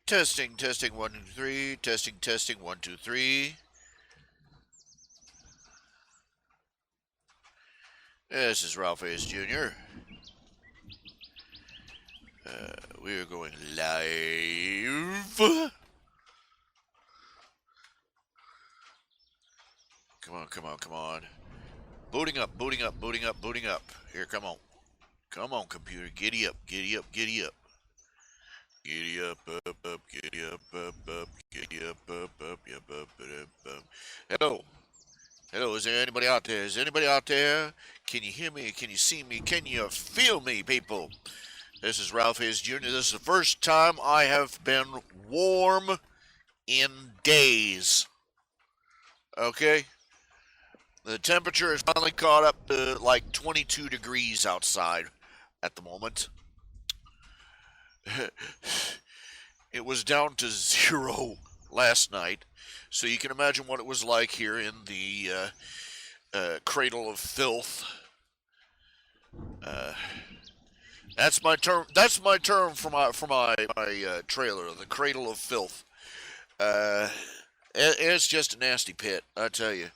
Testing, testing, 1, 2, 3. Testing, testing, 1, 2, 3. This is RHJunior. We are going live. Come on, come on, come on. Booting up, booting up, booting up, booting up. Here, come on. Come on, computer. Giddy up, giddy up, giddy up. Giddy up, up, up, giddy up, up, giddy up, up, up. Hello. Hello, is there anybody out there? Is anybody out there? Can you hear me? Can you see me? Can you feel me, people? This is RHJunior. This is the first time I have been warm in days. Okay? The temperature has finally caught up to like 22 degrees outside at the moment. It was down to 0 last night, so you can imagine what it was like here in the cradle of filth. That's my term. That's my term for my trailer, the cradle of filth. It's just a nasty pit, I tell you.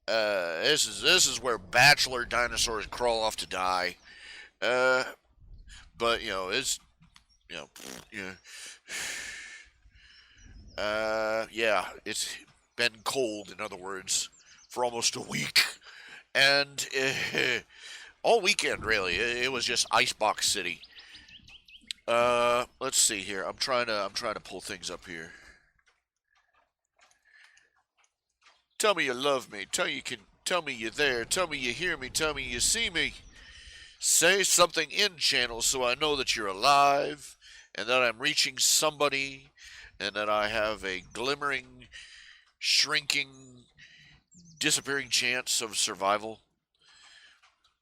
This is where bachelor dinosaurs crawl off to die. But you know, it's yeah, it's been cold, in other words, for almost a week, and all weekend really. It was just icebox city. Let's see here. I'm trying to pull things up here. Tell me you love me. Tell me you're there. Tell me you hear me. Tell me you see me. Say something in channel so I know that you're alive and that I'm reaching somebody and that I have a glimmering, shrinking, disappearing chance of survival.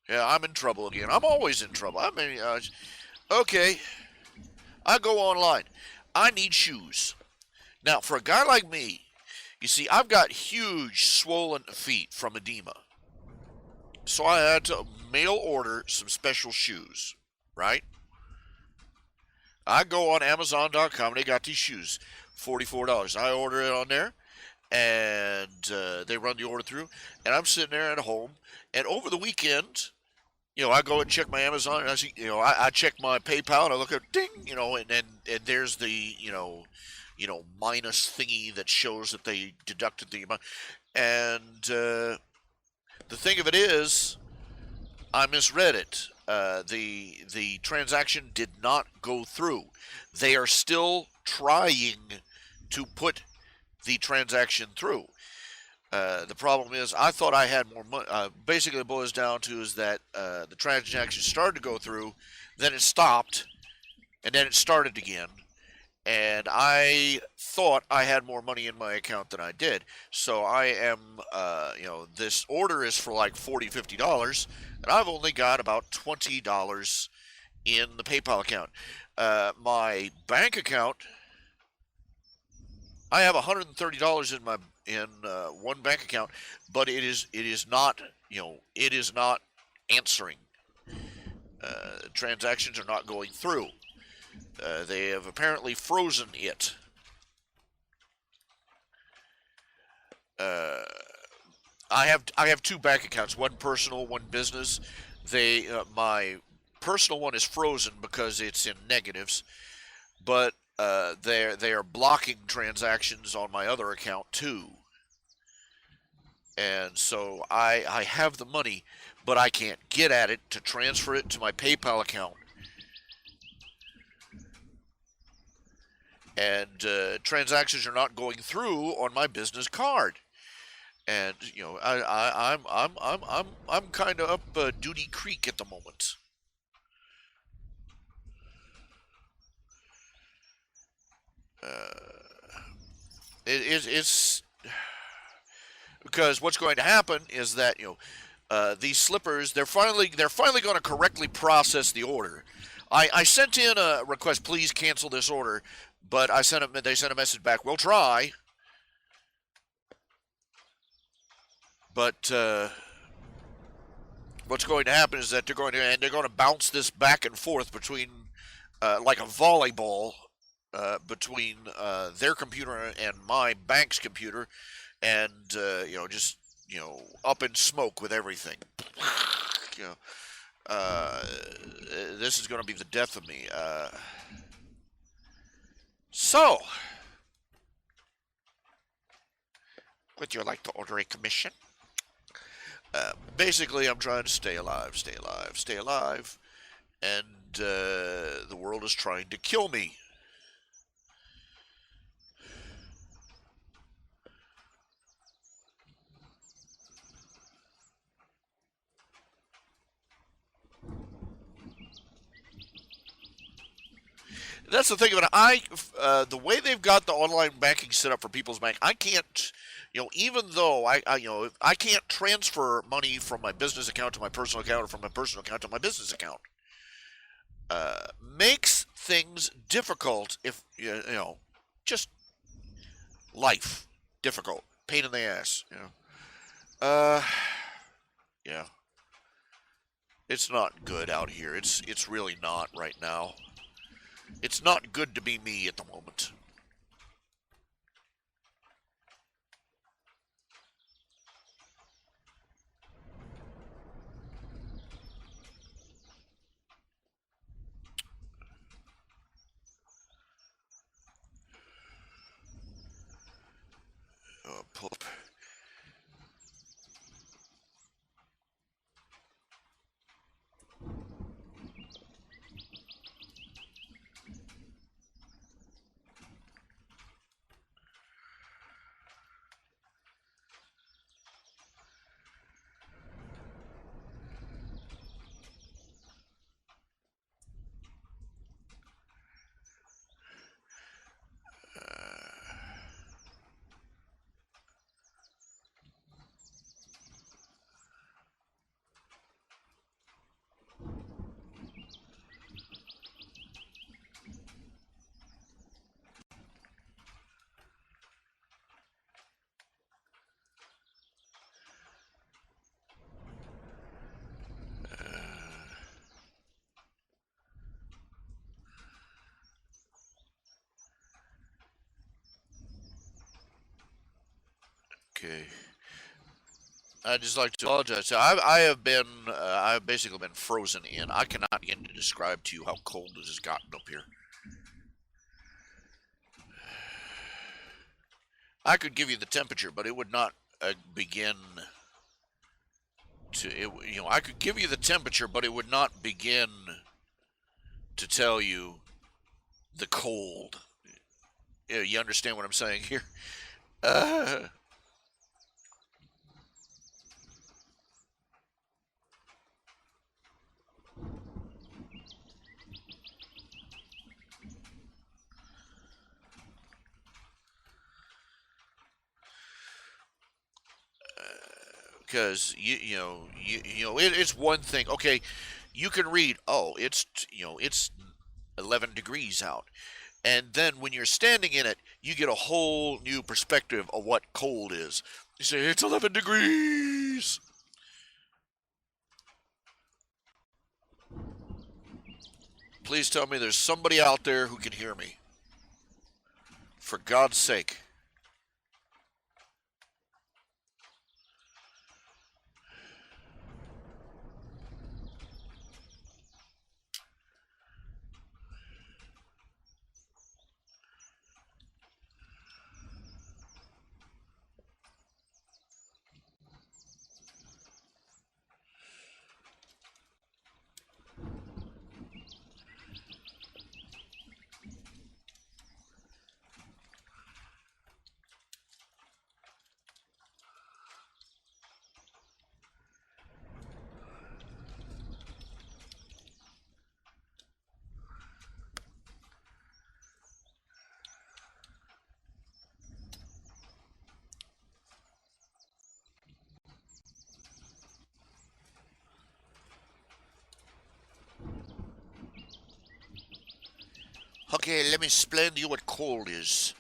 Yeah, I'm in trouble again. I'm always in trouble. I mean, okay. I go online. I need shoes. Now, for a guy like me, you see, I've got huge swollen feet from edema. So I had to mail order some special shoes, right? I go on Amazon.com, they got these shoes, $44. I order it on there, and they run the order through, and I'm sitting there at home, and over the weekend, you know, I go and check my Amazon, and I see, you know, I check my PayPal, and I look at, ding, you know, and there's the, you know, minus thingy that shows that they deducted the amount, and the thing of it is, I misread it. The transaction did not go through. They are still trying to put the transaction through. The problem is, I thought I had more money. Basically, it boils down to is that the transaction started to go through, then it stopped, and then it started again. And I thought I had more money in my account than I did. So I am, you know, this order is for like $40, $50, and I've only got about $20 in the PayPal account. My bank account, I have $130 in one bank account, but it is not, you know, it is not answering. Transactions are not going through. They have apparently frozen it. I have two bank accounts, one personal, one business. My personal one is frozen because it's in negatives, but they are blocking transactions on my other account too. And so I have the money, but I can't get at it to transfer it to my PayPal account. And transactions are not going through on my business card, and you know I'm kind of up Duty Creek at the moment. It's because what's going to happen is that, you know, these slippers, they're finally going to correctly process the order. I sent in a request, please cancel this order. But they sent a message back, we'll try. But what's going to happen is that they're going to bounce this back and forth between like a volleyball between their computer and my bank's computer, and just up in smoke with everything. You know, uh, this is going to be the death of me. So, would you like to order a commission? Basically, I'm trying to stay alive, stay alive, stay alive, and the world is trying to kill me. That's the thing about it. The way they've got the online banking set up for People's Bank, I can't, even though I can't transfer money from my business account to my personal account or from my personal account to my business account. Makes things difficult if, just life difficult, pain in the ass. Uh, yeah, it's not good out here. It's really not right now. It's not good to be me at the moment. Pull up. Okay. I just like to apologize. I've basically been frozen in. I cannot begin to describe to you how cold it has gotten up here. I could give you the temperature, but it would not begin to. I could give you the temperature, but it would not begin to tell you the cold. You understand what I'm saying here? Uh, because it's one thing. Okay, you can read. Oh, it's 11 degrees out, and then when you're standing in it, you get a whole new perspective of what cold is. You say it's 11 degrees. Please tell me there's somebody out there who can hear me. For God's sake. Okay, let me explain to you what cold is.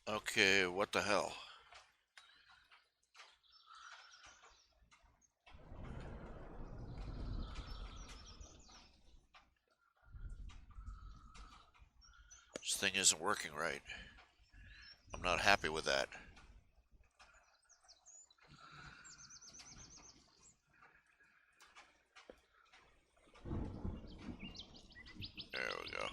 Okay, what the hell? This thing isn't working right. I'm not happy with that. There we go.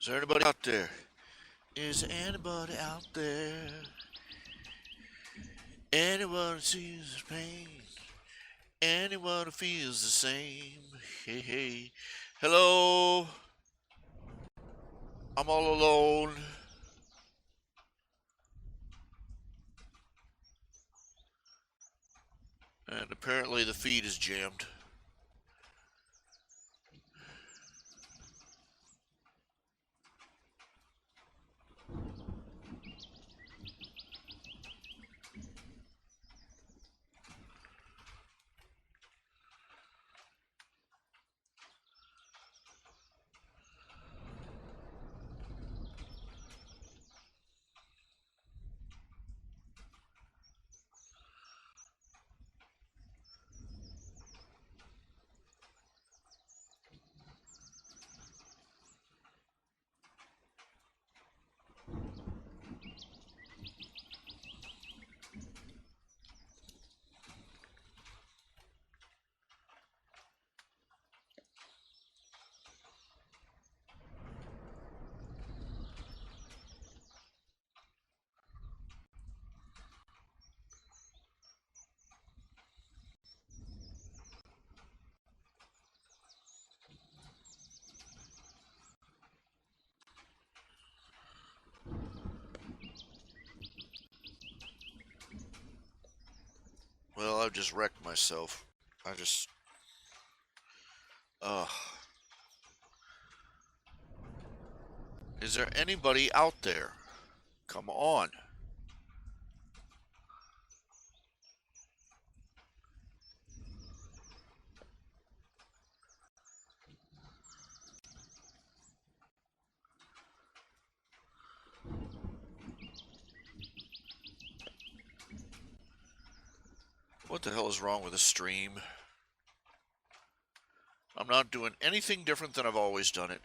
Is there anybody out there? Is there anybody out there? Anyone who sees the pain? Anyone who feels the same? Hey, hey. Hello? I'm all alone. And apparently the feed is jammed. Well, I've just wrecked myself. Ugh. Is there anybody out there? Come on. What the hell is wrong with the stream? I'm not doing anything different than I've always done it.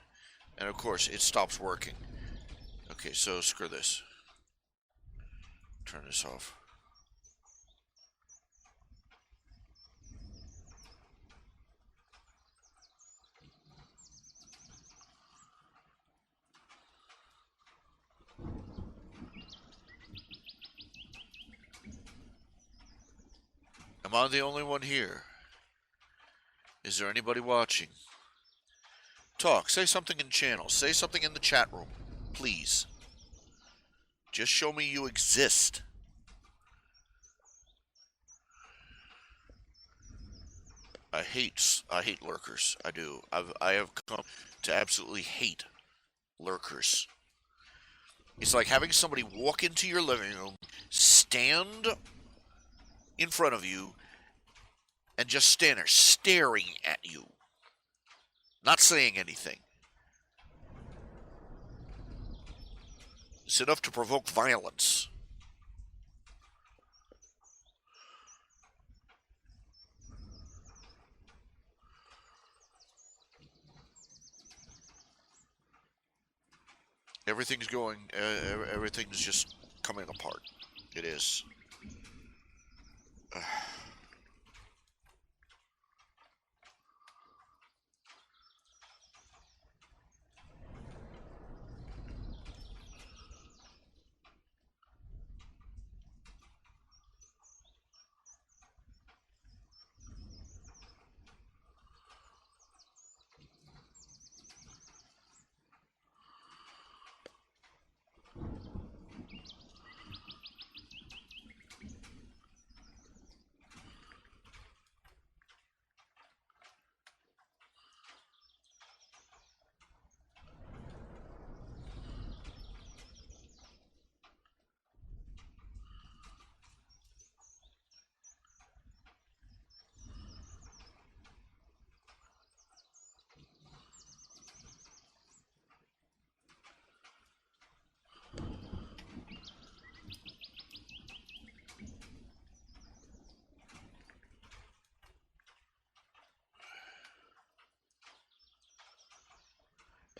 And of course, it stops working. Okay, so screw this. Turn this off. Am I the only one here? Is there anybody watching? Talk. Say something in channel. Say something in the chat room. Please. Just show me you exist. I hate lurkers. I do. I have come to absolutely hate lurkers. It's like having somebody walk into your living room, stand in front of you, and just stand there staring at you. Not saying anything. It's enough to provoke violence. Everything's everything's just coming apart. It is.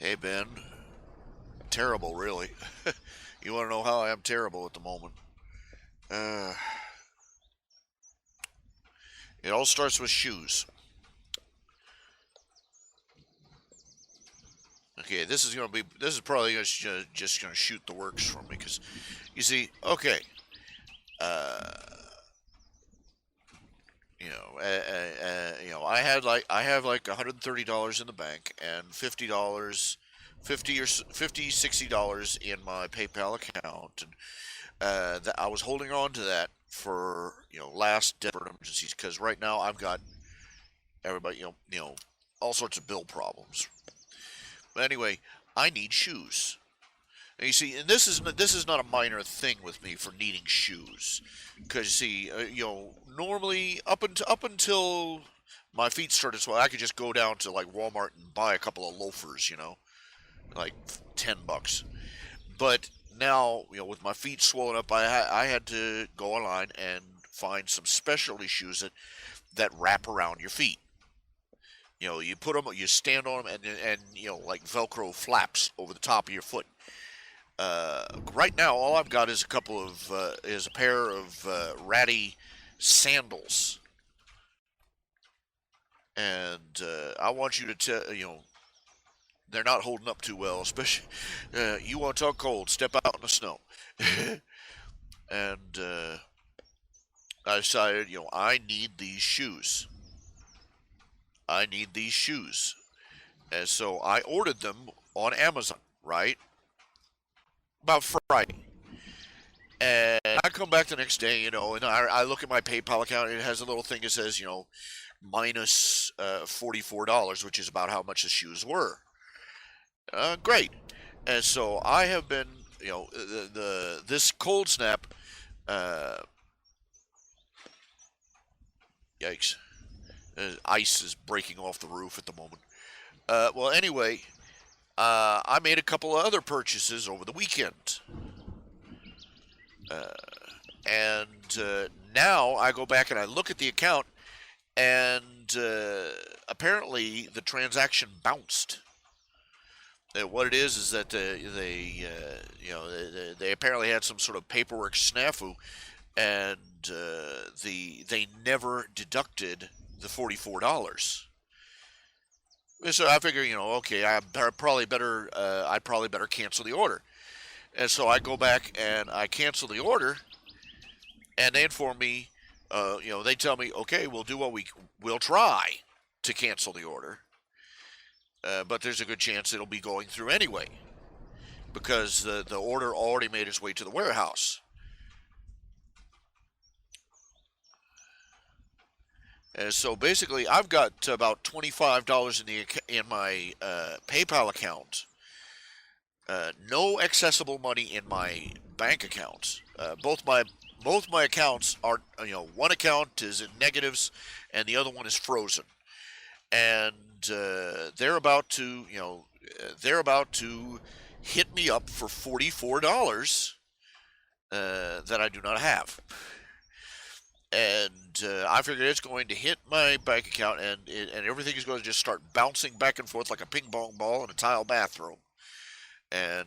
Hey, Ben. Terrible, really. You want to know how I am terrible at the moment? It all starts with shoes. Okay, this is probably just gonna shoot the works for me because you see, okay, uh, I have like $130 in the bank and $50, 50 or 50 $60 in my PayPal account, and that I was holding on to that for last desperate emergencies because right now I've got everybody all sorts of bill problems. But anyway, I need shoes. And you see, and this is not a minor thing with me for needing shoes, because you see, normally up until my feet started swelling, I could just go down to like Walmart and buy a couple of loafers, like $10. But now, with my feet swollen up, I had to go online and find some specialty shoes that wrap around your feet. You put them, you stand on them, and like Velcro flaps over the top of your foot. Right now, all I've got is a pair of ratty sandals, and I want you to tell they're not holding up too well. Especially, you want to talk cold? Step out in the snow. And I decided, I need these shoes. I need these shoes, and so I ordered them on Amazon. Right about Friday. And I come back the next day, and I look at my PayPal account, and it has a little thing that says, minus $44, which is about how much the shoes were. Great. And so I have been, this cold snap, yikes, ice is breaking off the roof at the moment. Well, anyway, I made a couple of other purchases over the weekend. And now I go back and I look at the account, and apparently the transaction bounced. What it is that they apparently had some sort of paperwork snafu, and they never deducted the $44. So I figure, okay, I probably better cancel the order. And so I go back and I cancel the order, and they inform me, they tell me, okay, we'll try to cancel the order, but there's a good chance it'll be going through anyway, because the order already made its way to the warehouse. And so basically, I've got about $25 in my PayPal account. No accessible money in my bank accounts. Both my accounts are, one account is in negatives, and the other one is frozen. And they're about to hit me up for $44 that I do not have. And I figured it's going to hit my bank account, and everything is going to just start bouncing back and forth like a ping pong ball in a tile bathroom. And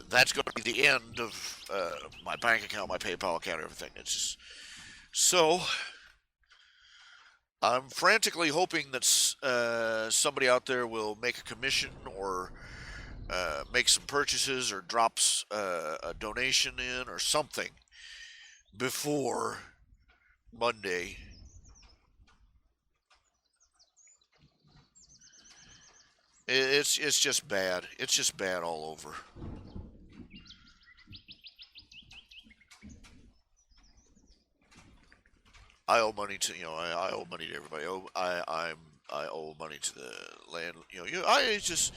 that's going to be the end of my bank account, my PayPal account, everything. It's just, so I'm frantically hoping that somebody out there will make a commission, or make some purchases, or drops a donation in or something before Monday. It's just bad. It's just bad all over. I owe money to I owe money to everybody. I owe money to the land. It's just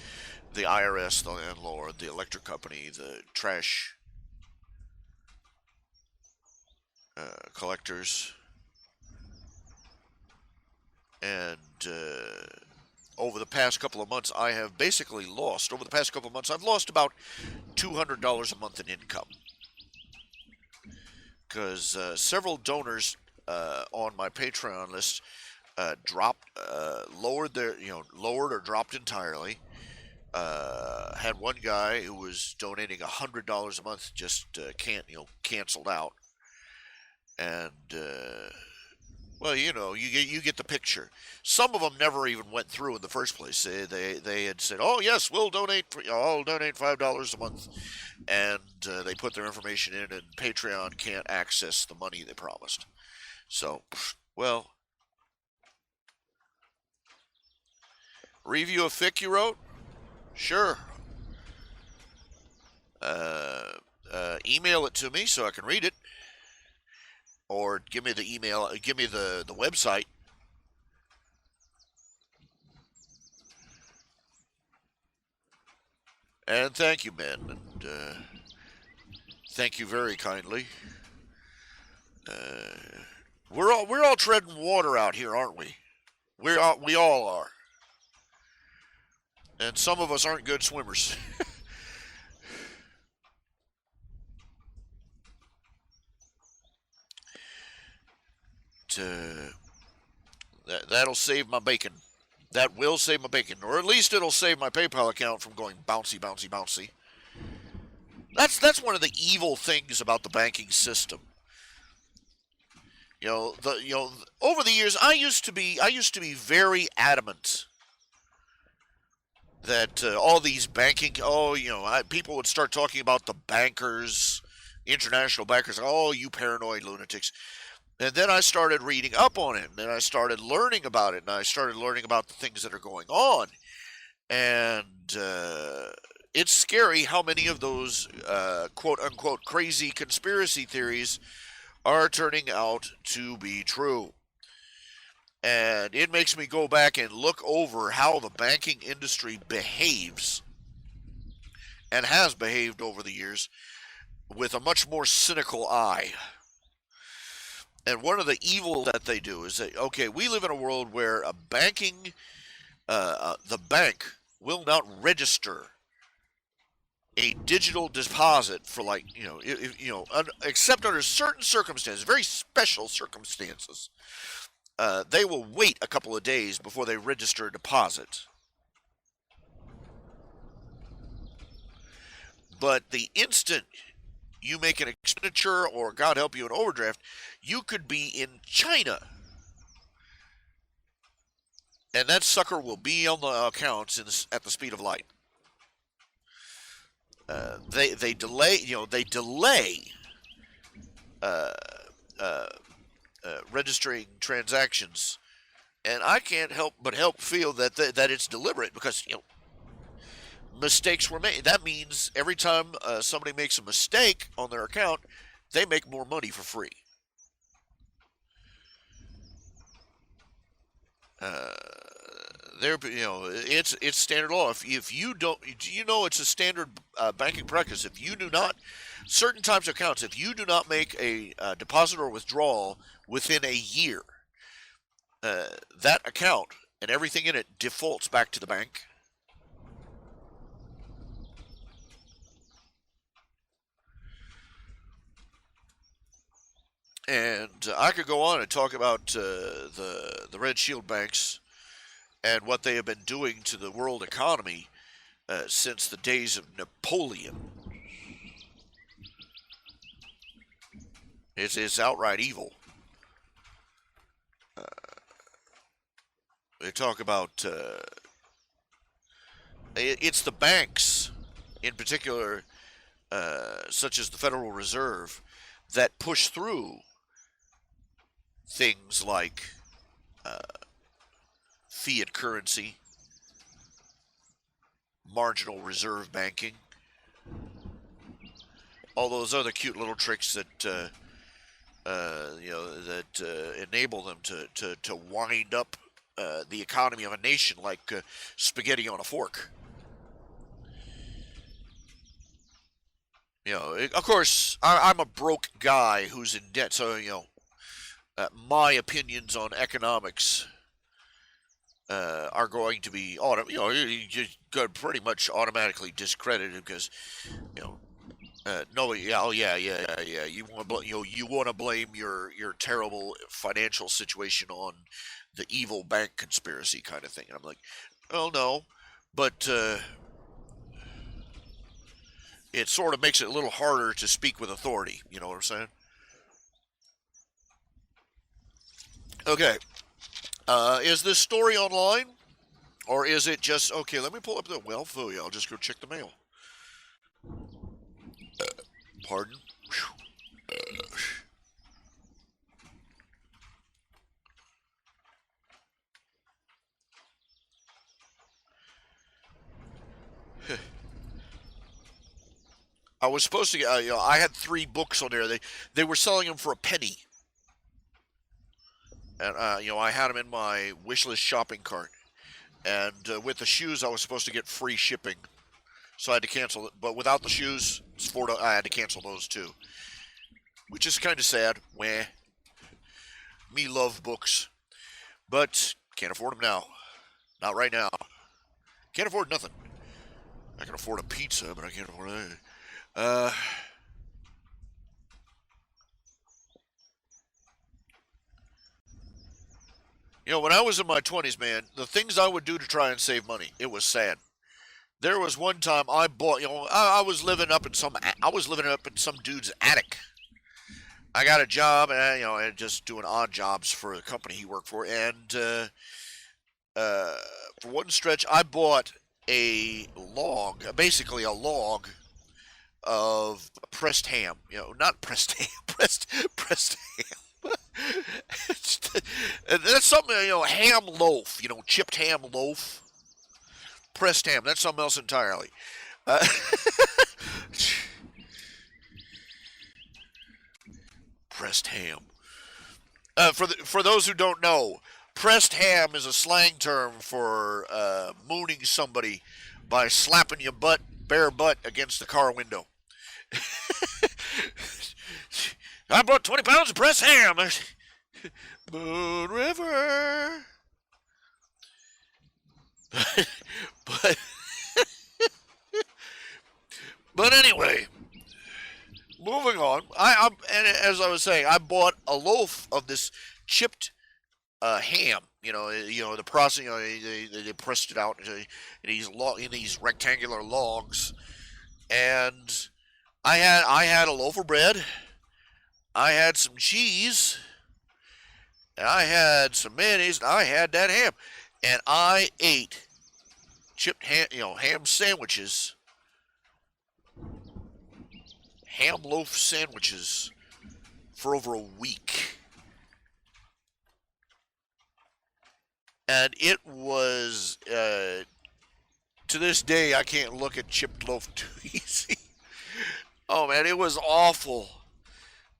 the IRS, the landlord, the electric company, the trash collectors, and over the past couple of months, I have basically lost. Over the past couple of months, I've lost about $200 a month in income, because several donors on my Patreon list lowered or dropped entirely. Had one guy who was donating $100 a month just canceled out, and Well, you get the picture. Some of them never even went through in the first place. They had said, "Oh yes, I'll donate $5 a month," and they put their information in, and Patreon can't access the money they promised. So, well, review a fic you wrote? Sure. Uh, email it to me so I can read it, or give me the email. Give me the website. And thank you, Ben. And thank you very kindly. Uh, we're all treading water out here, aren't we? We all are, and some of us aren't good swimmers. That'll save my bacon. That will save my bacon, or at least it'll save my PayPal account from going bouncy, bouncy, bouncy. That's one of the evil things about the banking system. Over the years, I used to be very adamant that all these banking, people would start talking about the bankers, international bankers. Oh, you paranoid lunatics. And then I started reading up on it, and then I started learning about it, and I started learning about the things that are going on. And it's scary how many of those quote unquote crazy conspiracy theories are turning out to be true. And it makes me go back and look over how the banking industry behaves and has behaved over the years with a much more cynical eye. And one of the evil that they do is that, okay, we live in a world where the bank will not register a digital deposit for, like, except under certain circumstances, very special circumstances. They will wait a couple of days before they register a deposit. But the instant you make an expenditure, or God help you, an overdraft, you could be in China, and that sucker will be on the accounts at the speed of light. They delay uh, uh, registering transactions, and I can't help but feel that it's deliberate, because mistakes were made. That means every time somebody makes a mistake on their account, they make more money for free. Uh, it's standard law. If you don't, it's a standard banking practice. If you do not, certain types of accounts, if you do not make a deposit or withdrawal within a year, that account and everything in it defaults back to the bank. And I could go on and talk about the Red Shield banks and what they have been doing to the world economy since the days of Napoleon. It's outright evil. They talk about it's the banks, in particular, such as the Federal Reserve, that push through things like fiat currency, marginal reserve banking, all those other cute little tricks that enable them to wind up the economy of a nation like spaghetti on a fork. Of course, I'm a broke guy who's in debt, so my opinions on economics are going to be you just got pretty much automatically discredited, because nobody. Yeah, oh yeah. You want to blame your terrible financial situation on the evil bank conspiracy kind of thing. And I'm like, oh no, but it sort of makes it a little harder to speak with authority. You know what I'm saying? Okay. Is this story online? Or is it just, okay, let me pull up the, well, for you, I'll just go check the mail. Pardon? I was supposed to get, I had 3 books on there. They were selling them for a penny. And, I had them in my wish list shopping cart. And with the shoes, I was supposed to get free shipping. So I had to cancel it. But without the shoes, it's I had to cancel those too. Which is kind of sad. Wah. Me love books. But can't afford them now. Not right now. Can't afford nothing. I can afford a pizza, but I can't afford anything. When I was in my 20s, man, the things I would do to try and save money, it was sad. There was one time I bought, I was living up in some dude's attic. I got a job, and and just doing odd jobs for the company he worked for, and for one stretch, I bought basically a log of pressed ham. Not pressed ham, pressed ham. And that's something, ham loaf, chipped ham loaf, pressed ham. That's something else entirely. Uh, pressed ham. For those who don't know, pressed ham is a slang term for mooning somebody by slapping your bare butt against the car window. I bought 20 pounds of pressed ham. Moon River. but but anyway, moving on. And as I was saying, I bought a loaf of this chipped ham. The process. They pressed it out in these rectangular logs, and I had a loaf of bread. I had some cheese, and I had some mayonnaise, and I had that ham, and I ate chipped ham sandwiches, ham loaf sandwiches for over a week. And it was, to this day, I can't look at chipped loaf too easy. Oh man, it was awful.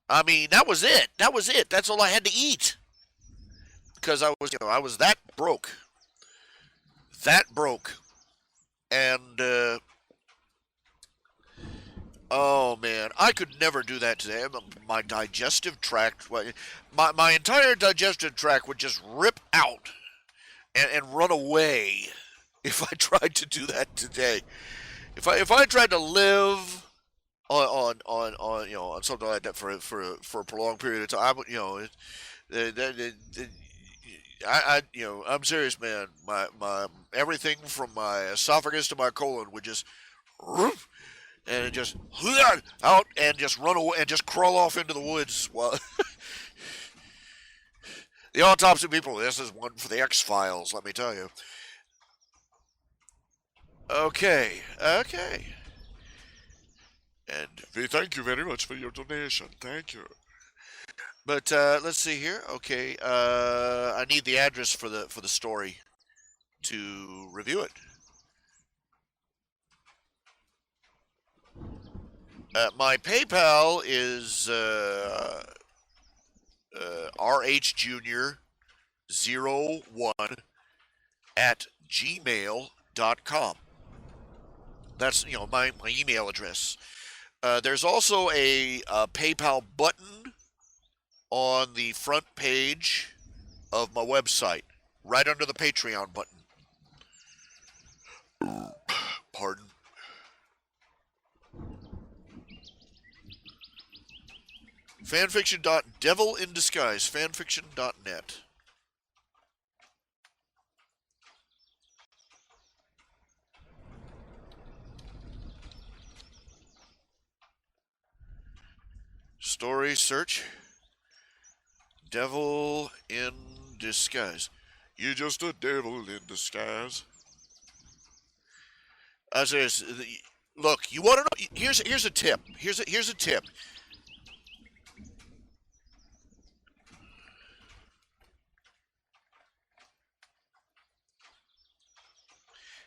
I mean, that was it. That was it. That's all I had to eat because I was that broke, and oh man, I could never do that today. My digestive tract, my entire digestive tract would just rip out and run away if I tried to do that today. If I tried to live on something like that for a prolonged period of time, I would, I'm serious, man. My everything from my esophagus to my colon would just and it just out and just run away and just crawl off into the woods. Well, the autopsy people, this is one for the X-Files, let me tell you. Okay. And we thank you very much for your donation. Thank you. But let's see here. Okay, I need the address for the story to review it. My PayPal is RHJunior01 at gmail.com. That's my email address. There's also a PayPal button on the front page of my website, right under the Patreon button. Pardon. Fanfiction.devilindisguise, fanfiction.net. Story search. Devil in disguise. You're just a devil in disguise. As is, look, you want to know? Here's a tip. Here's a tip.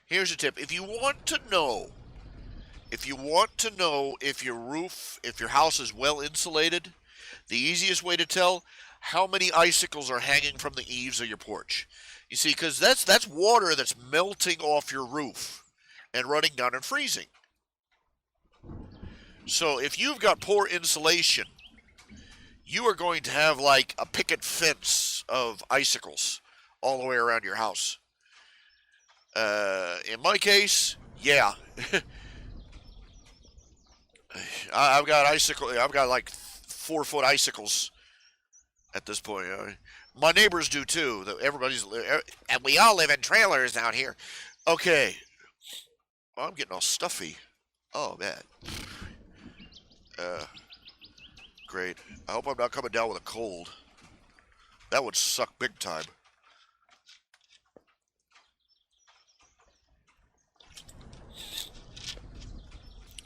Here's a tip. If you want to know if if your house is well insulated, the easiest way to tell how many icicles are hanging from the eaves of your porch. You see, because that's water that's melting off your roof and running down and freezing. So if you've got poor insulation, you are going to have like a picket fence of icicles all the way around your house. In my case, yeah. I've got I've got like 4 foot icicles at this point. My neighbors do too. And we all live in trailers down here. Okay. Well, I'm getting all stuffy. Oh man. Great. I hope I'm not coming down with a cold. That would suck big time.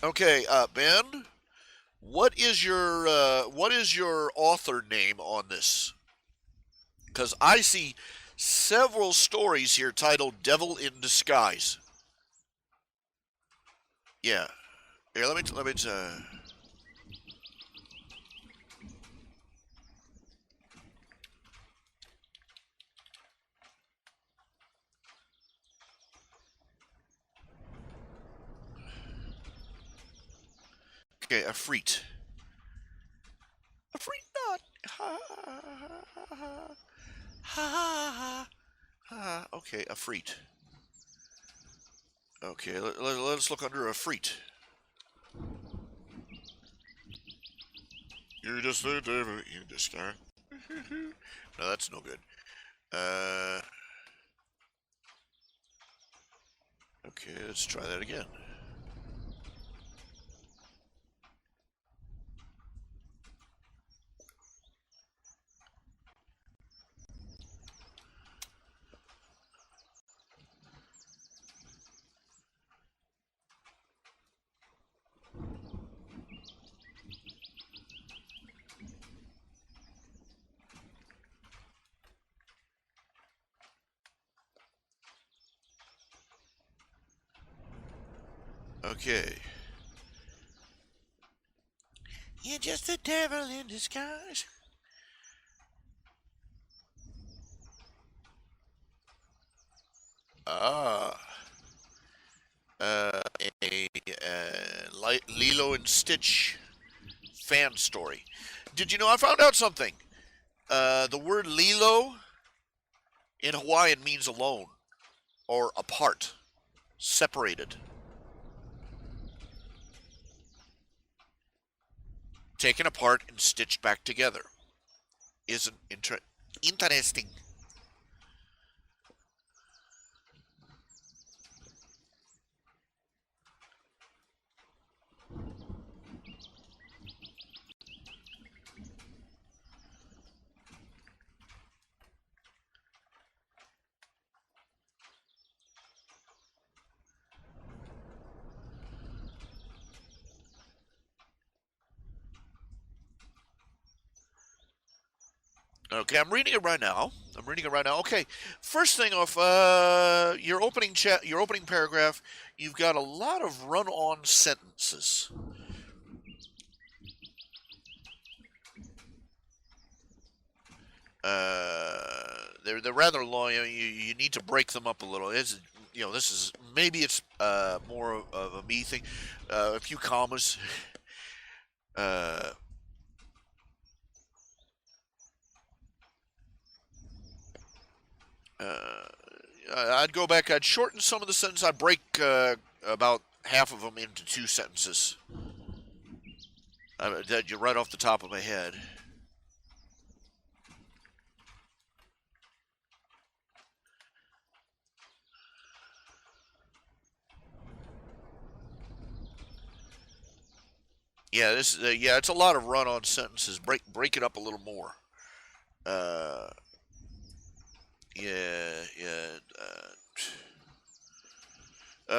Okay, Ben, what is your author name on this? Because I see several stories here titled "Devil in Disguise." Yeah. Here, let me. Okay, a freet. A freet not. Ha ha ha ha ha ha. Okay, a freet. Okay, let us look under a freet. You're just a devil in disguise. No, that's no good. Okay, let's try that again. Okay. You're just a devil in disguise. Ah. A Lilo and Stitch fan story. Did you know I found out something? The word Lilo in Hawaiian means alone or apart, separated, taken apart and stitched back together. Isn't interesting? Okay, I'm reading it right now. Okay, first thing off, your opening paragraph. You've got a lot of run-on sentences. They're rather long. You need to break them up a little. This is maybe it's more of a me thing. A few commas. Uh, I'd go back. I'd shorten some of the sentences. I'd break about half of them into 2 sentences. That you right off the top of my head. Yeah, it's a lot of run-on sentences. Break it up a little more. Uh, yeah, yeah.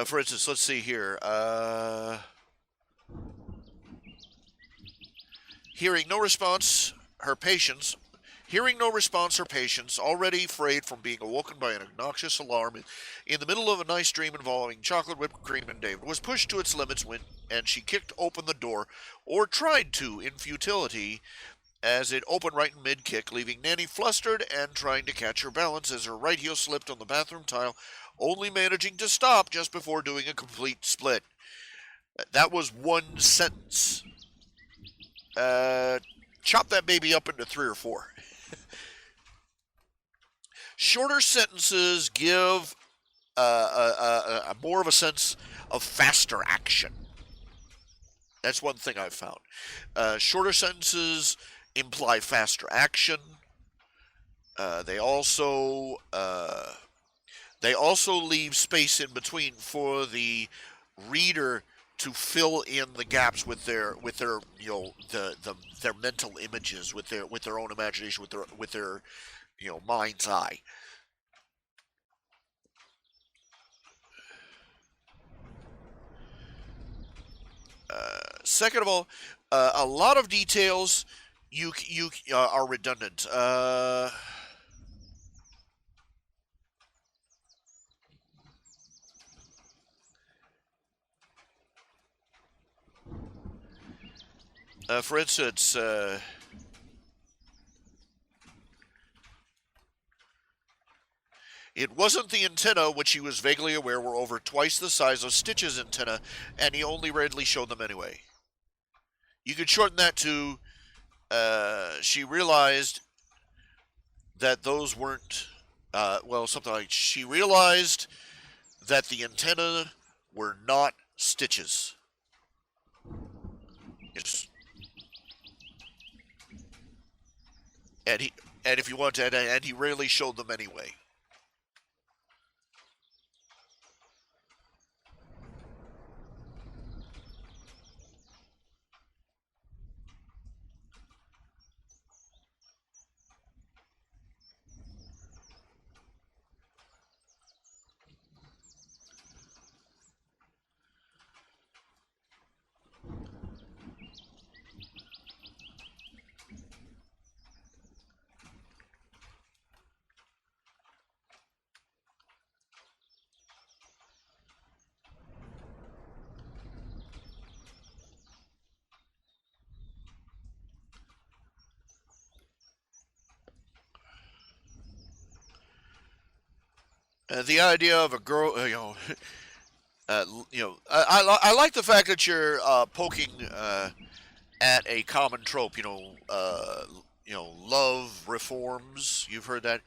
For instance, let's see here. Hearing no response, her patients. Hearing no response, her patients, already afraid from being awoken by an obnoxious alarm in the middle of a nice dream involving chocolate, whipped cream, and David, was pushed to its limits and she kicked open the door, or tried to, in futility, as it opened right in mid-kick, leaving Nanny flustered and trying to catch her balance as her right heel slipped on the bathroom tile, only managing to stop just before doing a complete split. That was one sentence. Chop that baby up into 3 or 4. Shorter sentences give more of a sense of faster action. That's one thing I've found. Shorter sentences imply faster action. They also leave space in between for the reader to fill in the gaps with their their mental images, with their own imagination, with their mind's eye. Second of all, a lot of details you are redundant. For instance, it wasn't the antenna, which he was vaguely aware were over twice the size of Stitch's antenna, and he only rarely showed them anyway. You could shorten that to, she realized that those weren't, something like, she realized that the antenna were not Stitch's. It's, and if you want to, and he rarely showed them anyway. The idea of a girl, I like the fact that you're poking at a common trope. Love reforms. You've heard that.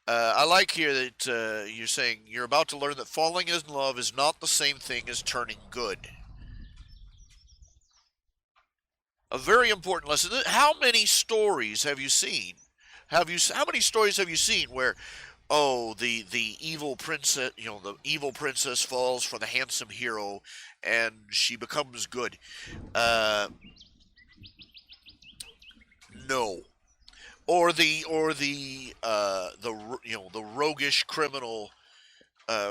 I like here that you're saying you're about to learn that falling in love is not the same thing as turning good. A very important lesson. How many stories have you seen? How many stories have you seen where, oh, the evil princess, the evil princess falls for the handsome hero, and she becomes good? No. Or the roguish criminal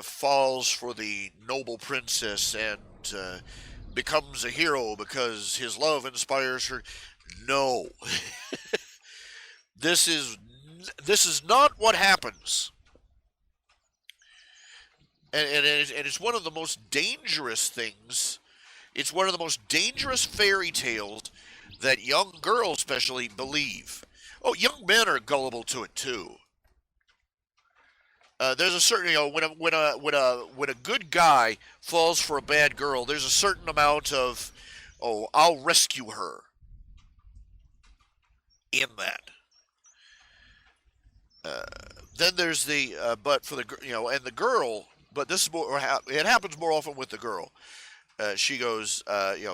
falls for the noble princess and becomes a hero because his love inspires her. No. This is not what happens. And it's one of the most dangerous things. It's one of the most dangerous fairy tales that young girls especially believe. Oh, young men are gullible to it too. There's a certain, when a good guy falls for a bad girl, there's a certain amount of, oh, I'll rescue her in that. Then there's but for the, and the girl, but this is more, it happens more often with the girl. She goes,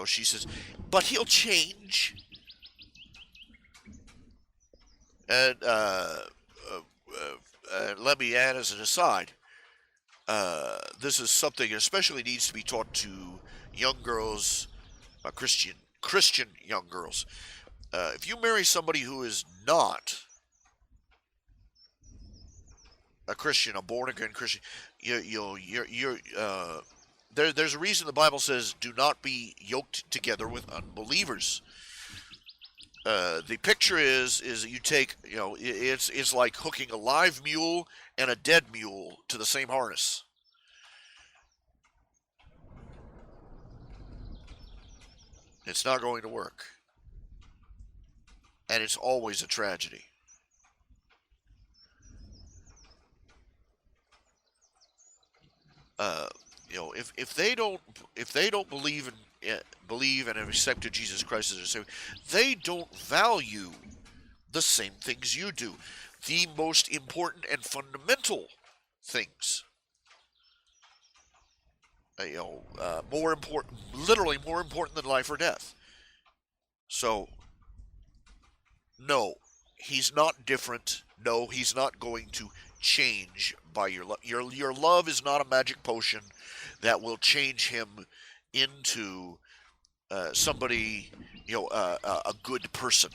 she says, but he'll change. And let me add as an aside, this is something that especially needs to be taught to young girls, Christian young girls. If you marry somebody who is not a Christian, a born again Christian, there's a reason the Bible says, "Do not be yoked together with unbelievers." The picture is you take, it's like hooking a live mule and a dead mule to the same harness. It's not going to work, and it's always a tragedy. Uh, if they don't believe and have accepted Jesus Christ as their Savior, they don't value the same things you do, the most important and fundamental things. More important, literally more important than life or death. So, no, he's not different. No, he's not going to change by your love. Your love is not a magic potion that will change him into somebody, a good person.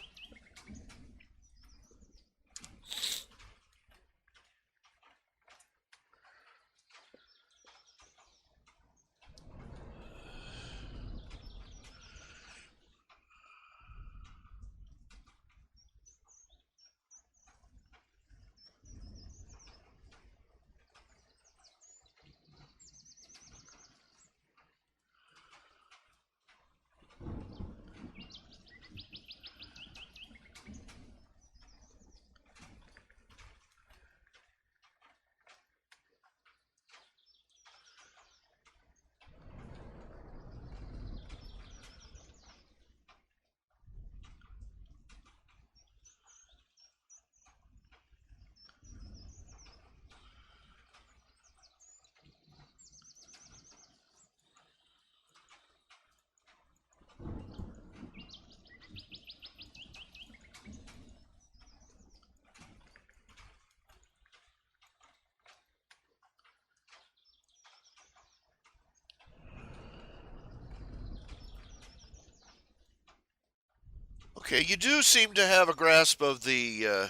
Okay, you do seem to have a grasp of the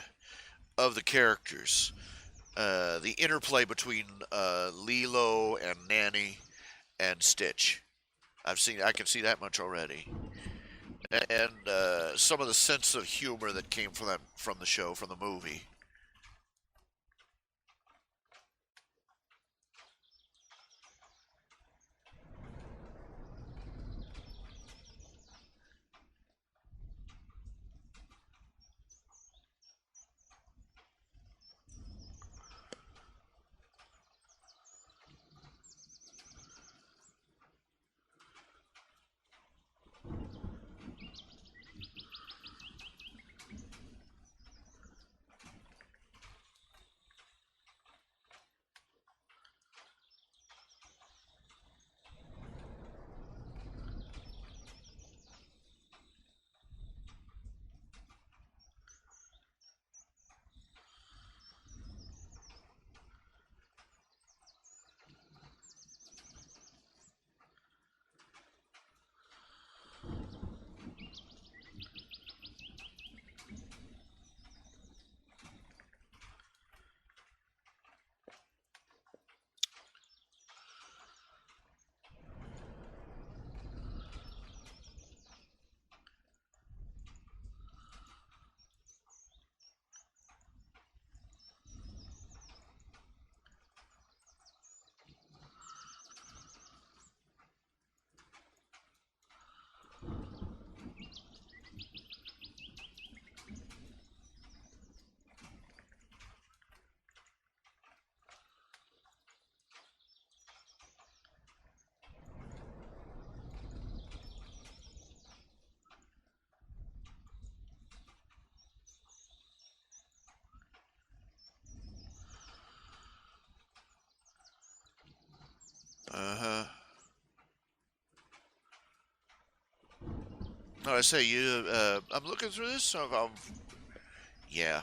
characters, the interplay between Lilo and Nanny and Stitch. I can see that much already, and some of the sense of humor that came from the show, from the movie. Uh huh. No, I say you. I'm looking through this. Yeah,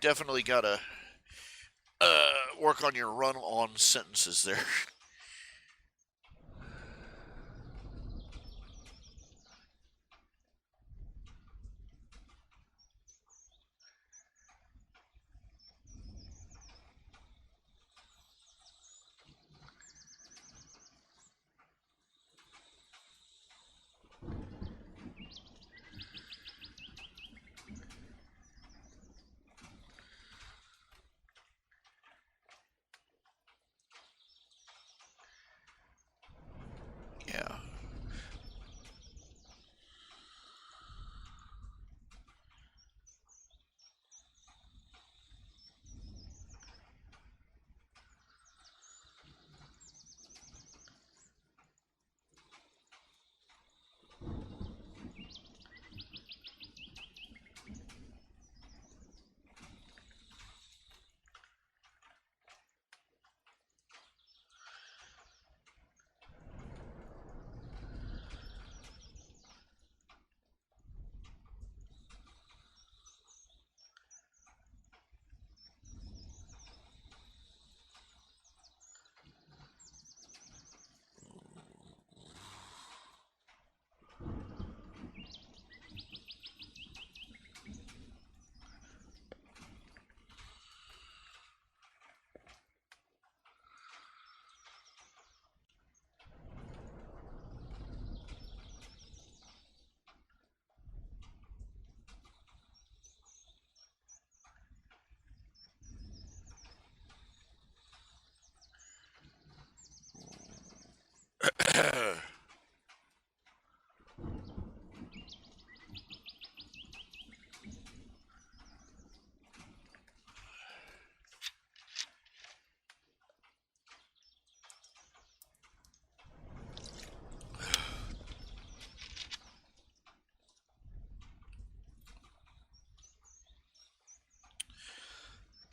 definitely gotta work on your run-on sentences there.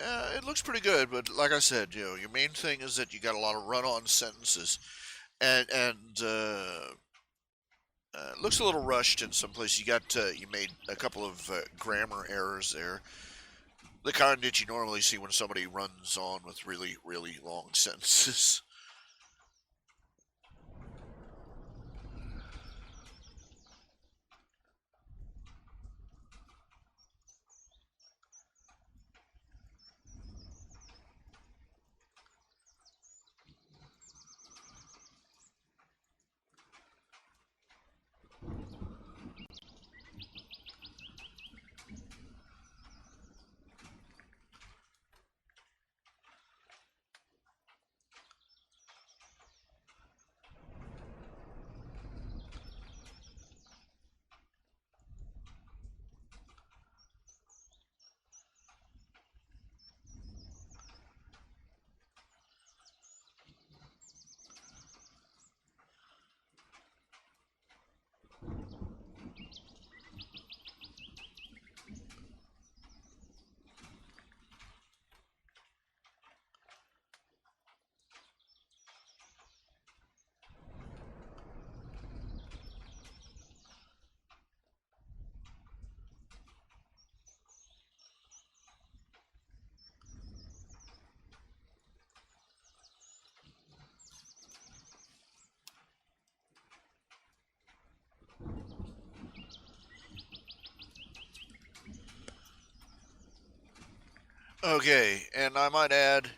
It looks pretty good, but like I said, your main thing is that you got a lot of run-on sentences, and it looks a little rushed in some places. You made a couple of grammar errors there, the kind that you normally see when somebody runs on with really, really long sentences. Okay, and I might add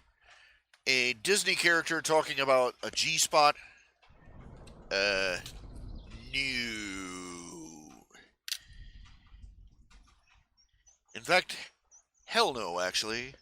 a Disney character talking about a G spot. Uh, no. In fact, hell no, actually.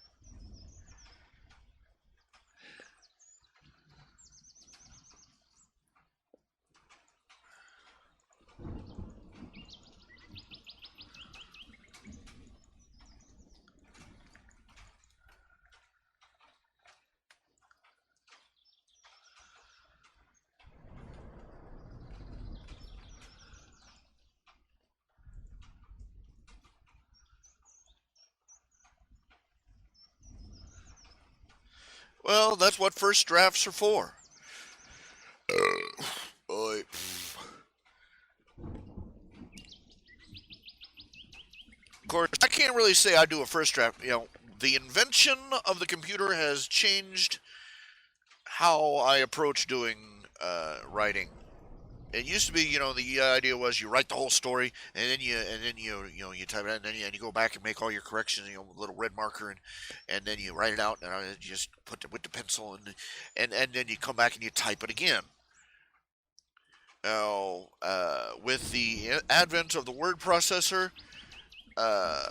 Well, that's what first drafts are for. Boy. Of course, I can't really say I do a first draft. The invention of the computer has changed how I approach doing writing. It used to be, the idea was you write the whole story, and then you type it out, and you go back and make all your corrections, with a little red marker, and then you write it out, and you just put it with the pencil, and then you come back and you type it again. Now, with the advent of the word processor, uh,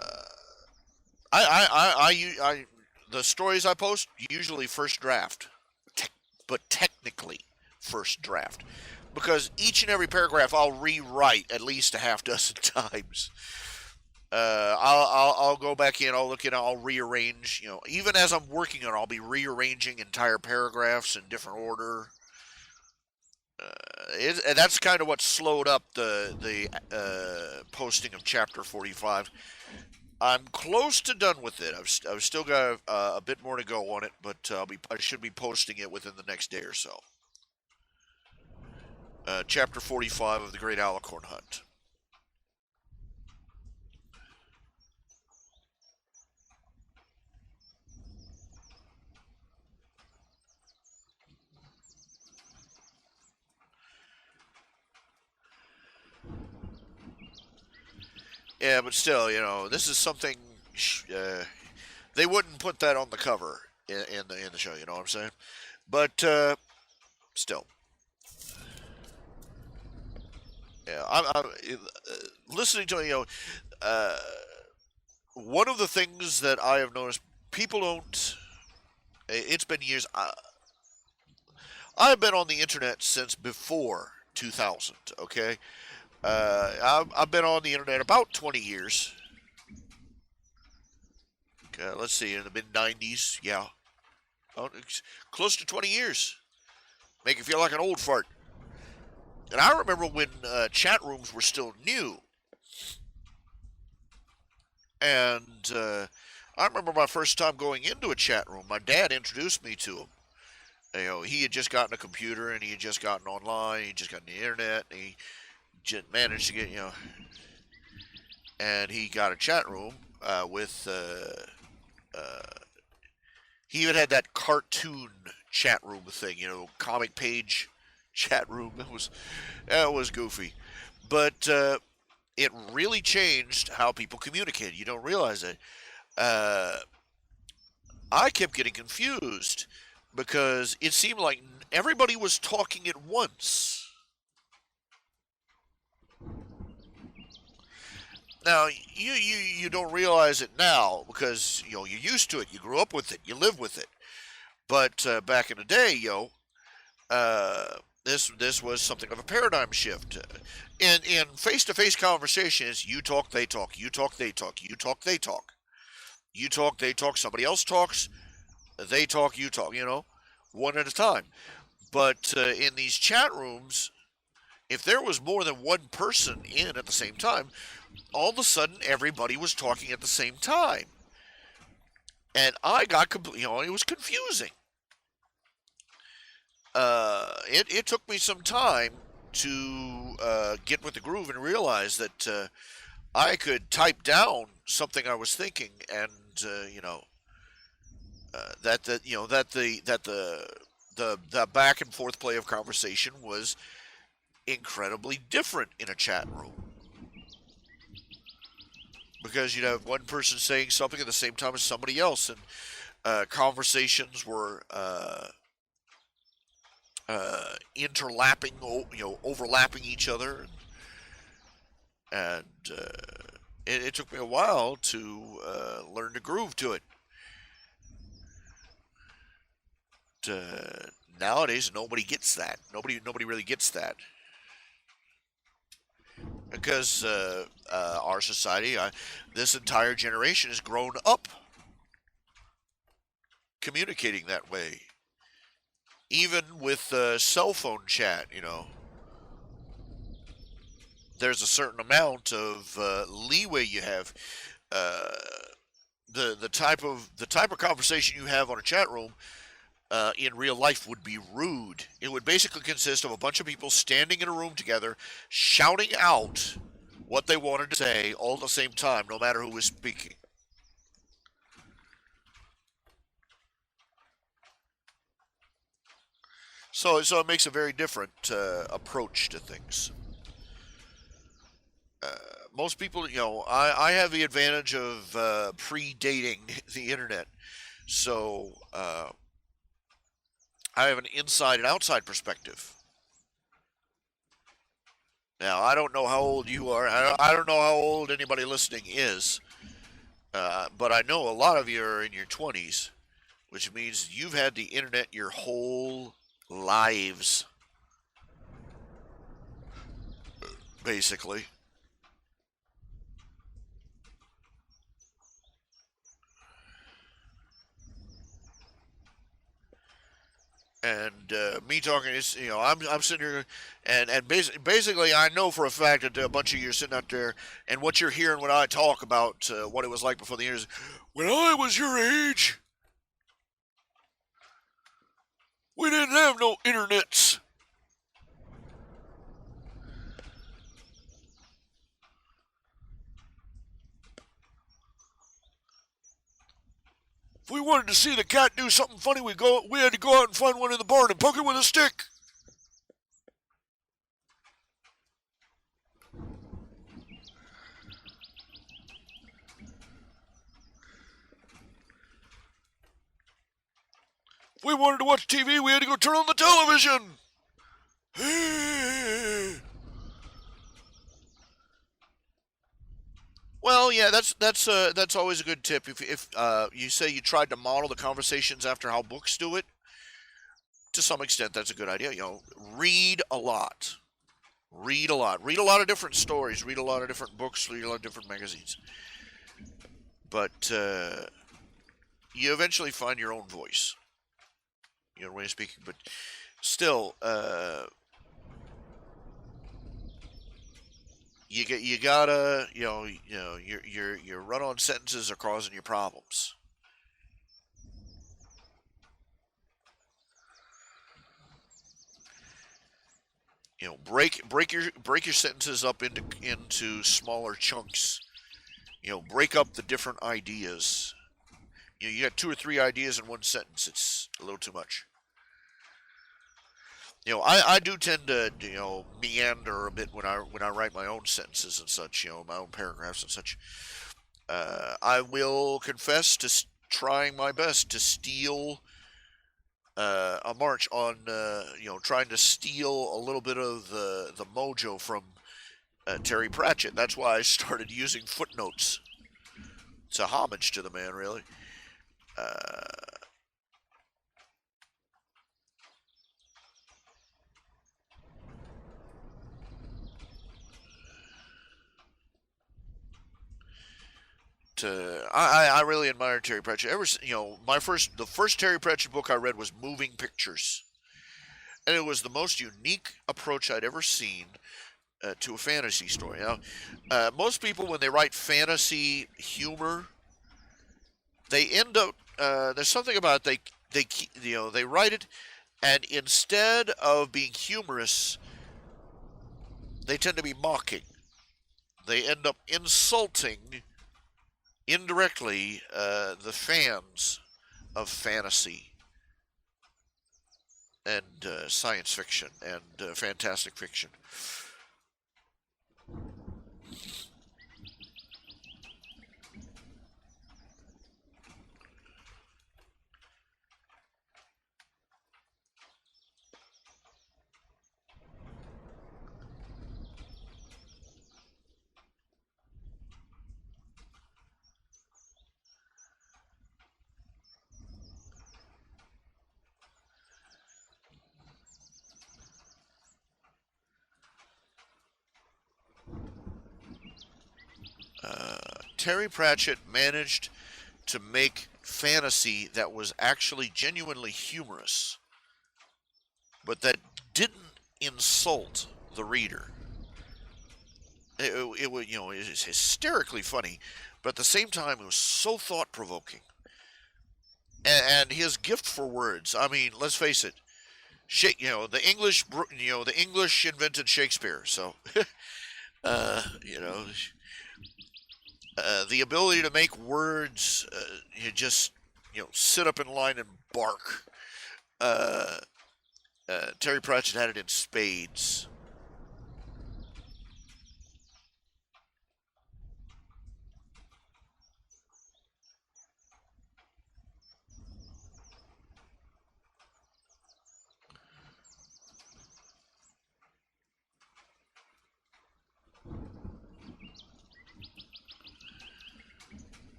the stories I post usually first draft, but technically first draft, because each and every paragraph I'll rewrite at least a half dozen times. I'll go back in. I'll look in. I'll rearrange. Even as I'm working on, it, I'll be rearranging entire paragraphs in different order. And that's kind of what slowed up the posting of chapter 45. I'm close to done with it. I've still got a bit more to go on it, but I should be posting it within the next day or so. Chapter 45 of the Great Alicorn Hunt. Yeah, but still, this is something they wouldn't put that on the cover in the show. You know what I'm saying? But still, yeah, I'm listening to uh, one of the things that I have noticed people don't. It's been years. I've been on the internet since before 2000. Okay, I've been on the internet about 20 years. Let's see, in the mid 90s, yeah, close to 20 years. Make you feel like an old fart. And I remember when chat rooms were still new, and I remember my first time going into a chat room. My dad introduced me to him. He had just gotten a computer and he had just gotten online. He just got the internet. And he just managed to get, and he got a chat room with. He even had that cartoon chat room thing, comic page chat room. It was goofy, but it really changed how people communicate. You don't realize it. Uh, I kept getting confused because it seemed like everybody was talking at once. Now you don't realize it now because you're used to it. You grew up with it. You live with it. But back in the day, this was something of a paradigm shift. In face-to-face conversations, you talk, they talk, you talk, they talk, you talk, they talk, you talk, they talk. Somebody else talks, they talk, you talk. One at a time. But in these chat rooms, if there was more than one person in at the same time, all of a sudden everybody was talking at the same time, and I got it was confusing. It took me some time to get with the groove and realize that I could type down something I was thinking, and that the back and forth play of conversation was incredibly different in a chat room because you'd have one person saying something at the same time as somebody else, and conversations were interlapping, overlapping each other, and it took me a while to learn the groove to it. Nowadays, nobody gets that. Nobody really gets that because our society, this entire generation, has grown up communicating that way. Even with cell phone chat, there's a certain amount of leeway you have. Uh, the type of conversation you have on a chat room in real life would be rude. It would basically consist of a bunch of people standing in a room together, shouting out what they wanted to say all at the same time, no matter who was speaking. So it makes a very different approach to things. Uh, Most people, I have the advantage of predating the internet, so I have an inside and outside perspective. Now, I don't know how old you are. I don't know how old anybody listening is, but I know a lot of you are in your 20s, which means you've had the internet your whole lives, basically. And me talking is, I'm sitting here, and basically, I know for a fact that a bunch of you are sitting out there, and what you're hearing when I talk about what it was like before the years. When I was your age, we didn't have no internets. If we wanted to see the cat do something funny, we had to go out and find one in the barn and poke it with a stick. If we wanted to watch TV, we had to go turn on the television. Well, yeah, that's always a good tip. If you say you tried to model the conversations after how books do it, to some extent, that's a good idea. Read a lot. Read a lot. Read a lot of different stories. Read a lot of different books. Read a lot of different magazines. But you eventually find your own voice. Way of speaking. But still, you gotta your run-on sentences are causing you problems. Break your sentences up into smaller chunks. Break up the different ideas. You got two or three ideas in one sentence. It's a little too much. I do tend to meander a bit when I write my own sentences and such. My own paragraphs and such. I will confess to trying my best to steal a march on trying to steal a little bit of the mojo from Terry Pratchett. That's why I started using footnotes. It's a homage to the man, really. Uh, I really admire Terry Pratchett. The first Terry Pratchett book I read was Moving Pictures, and it was the most unique approach I'd ever seen to a fantasy story. Most people when they write fantasy humor, they end up there's something about they write it, and instead of being humorous, they tend to be mocking. They end up insulting indirectly the fans of fantasy and science fiction and fantastic fiction. Terry Pratchett managed to make fantasy that was actually genuinely humorous, but that didn't insult the reader. It was, it was hysterically funny, but at the same time, it was so thought provoking. And his gift for words. I mean, let's face it. The English invented Shakespeare. So, uh, you know, the ability to make words, you just, sit up in line and bark. Uh, Terry Pratchett had it in spades.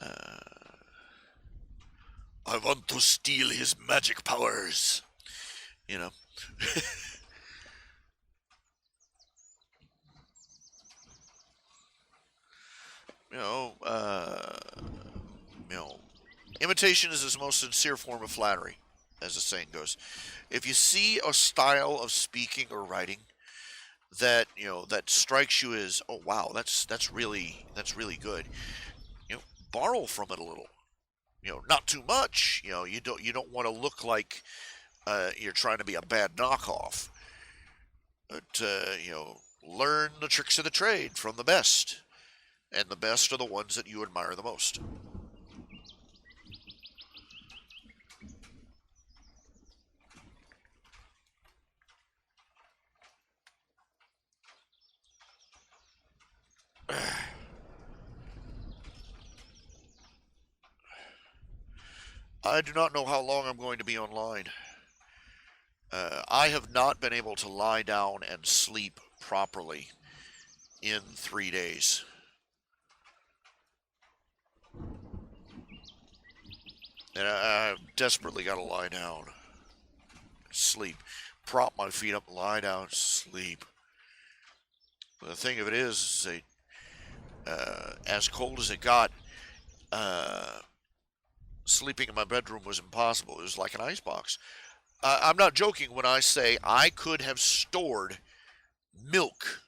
Uh, I want to steal his magic powers. You know. you know, uh, you know, Imitation is his most sincere form of flattery, as the saying goes. If you see a style of speaking or writing that strikes you as, oh wow, that's really good, you know, borrow from it a little. Not too much. You don't want to look like you're trying to be a bad knockoff, but learn the tricks of the trade from the best, and the best are the ones that you admire the most. I do not know how long I'm going to be online. I have not been able to lie down and sleep properly in 3 days. And I've desperately got to lie down, sleep, prop my feet up, lie down, sleep. The thing of it is as cold as it got, uh, sleeping in my bedroom was impossible. It was like an icebox. I'm not joking when I say I could have stored milk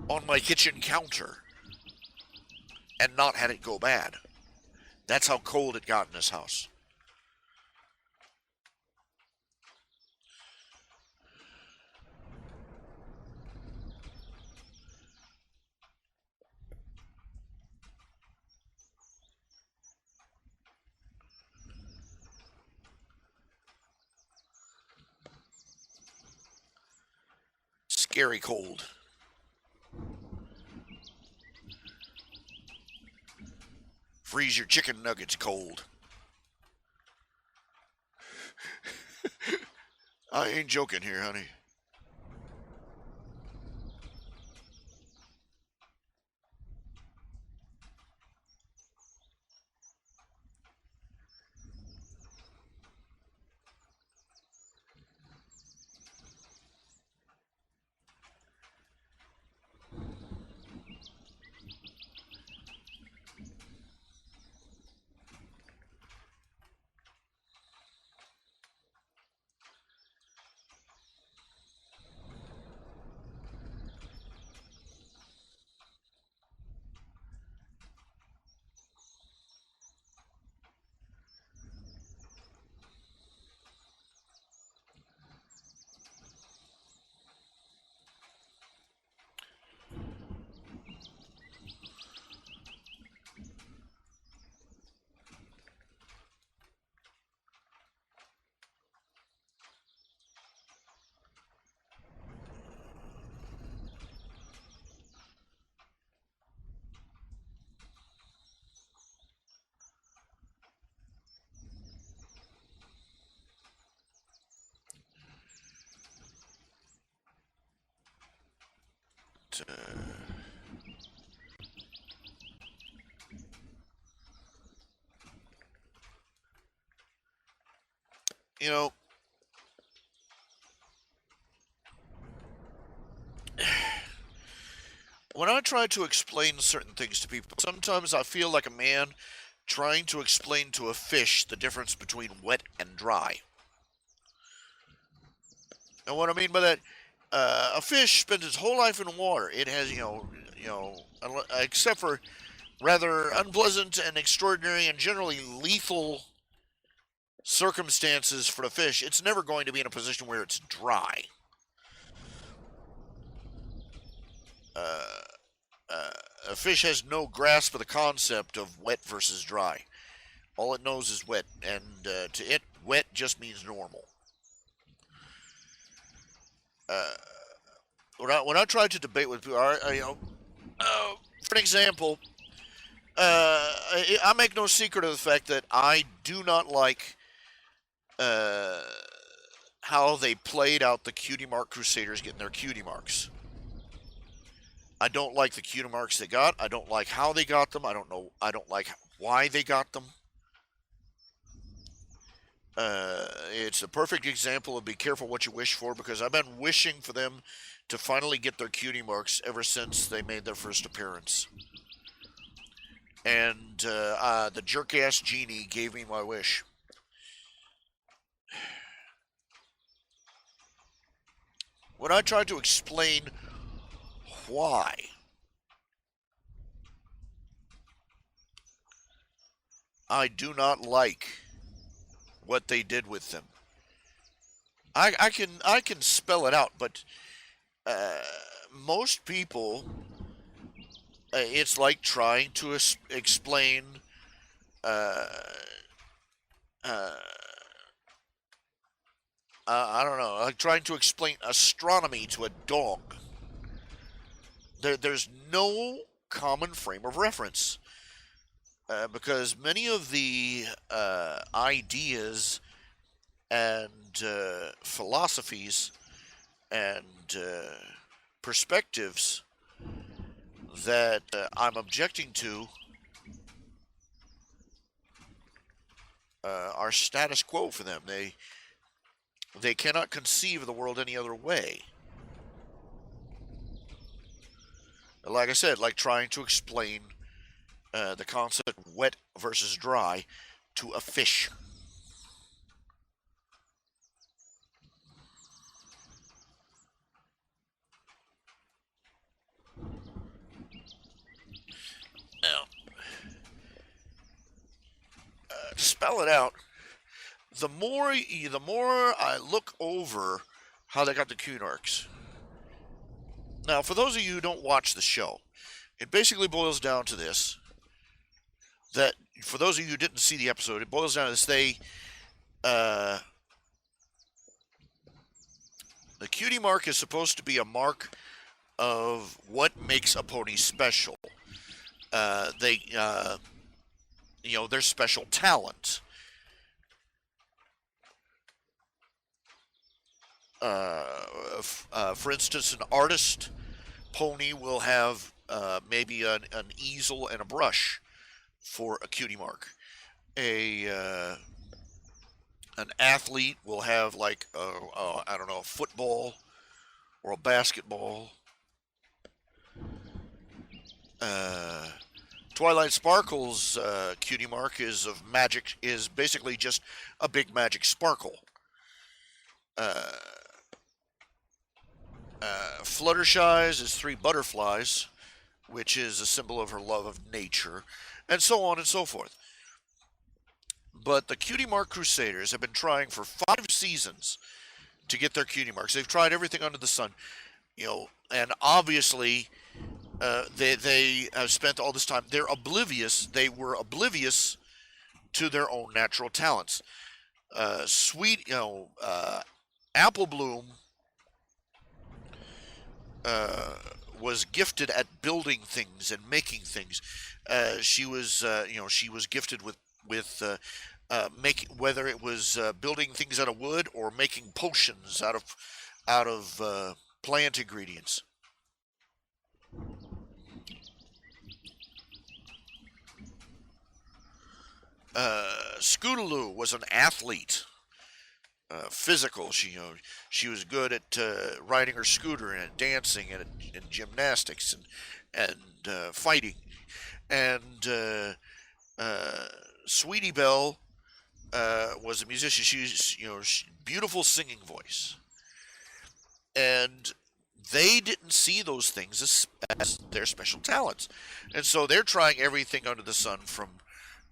on my kitchen counter and not had it go bad. That's how cold it got in this house. Scary cold. Freeze your chicken nuggets cold. I ain't joking here, honey. You know, when I try to explain certain things to people, sometimes I feel like a man trying to explain to a fish the difference between wet and dry. And what I mean by that, a fish spends its whole life in water. It has, except for rather unpleasant and extraordinary and generally lethal circumstances for the fish, it's never going to be in a position where it's dry. Uh, a fish has no grasp of the concept of wet versus dry. All it knows is wet, and to it, wet just means normal. Uh, when I try to debate with people, for an example, I make no secret of the fact that I do not like uh, how they played out the cutie mark Crusaders getting their cutie marks. I don't like the cutie marks they got. I don't like how they got them. I don't know. I don't like why they got them. It's a perfect example of be careful what you wish for, because I've been wishing for them to finally get their cutie marks ever since they made their first appearance. And the jerk-ass genie gave me my wish. When I tried to explain why I do not like what they did with them, I can spell it out, but uh, most people, it's like trying to explain uh, uh, I don't know, like trying to explain astronomy to a dog. There's no common frame of reference, because many of the ideas and philosophies and perspectives that I'm objecting to are status quo for them. They cannot conceive of the world any other way. like I said, like trying to explain the concept wet versus dry to a fish. Now, to spell it out, the more I look over how they got the Cunarks. Now, for those of you who don't watch the show, it basically boils down to this: that for those of you who didn't see the episode, it boils down to this: uh, the cutie mark is supposed to be a mark of what makes a pony special. Their special talent. For instance, an artist pony will have maybe an easel and a brush for a cutie mark. An athlete will have like I don't know, a football or a basketball. Twilight Sparkle's cutie mark is basically just a big magic sparkle. Fluttershy's is 3 butterflies, which is a symbol of her love of nature, and so on and so forth. But the Cutie Mark Crusaders have been trying for 5 seasons to get their cutie marks. They've tried everything under the sun, and obviously they have spent all this time. They're oblivious. They were oblivious to their own natural talents. Apple Bloom was gifted at building things and making things. She was gifted with making, whether it was building things out of wood or making potions out of plant ingredients. Scootaloo was an athlete, physical. She was good at riding her scooter and dancing and gymnastics and fighting. And Sweetie Belle was a musician. She's beautiful singing voice, and they didn't see those things as their special talents, and so they're trying everything under the sun, from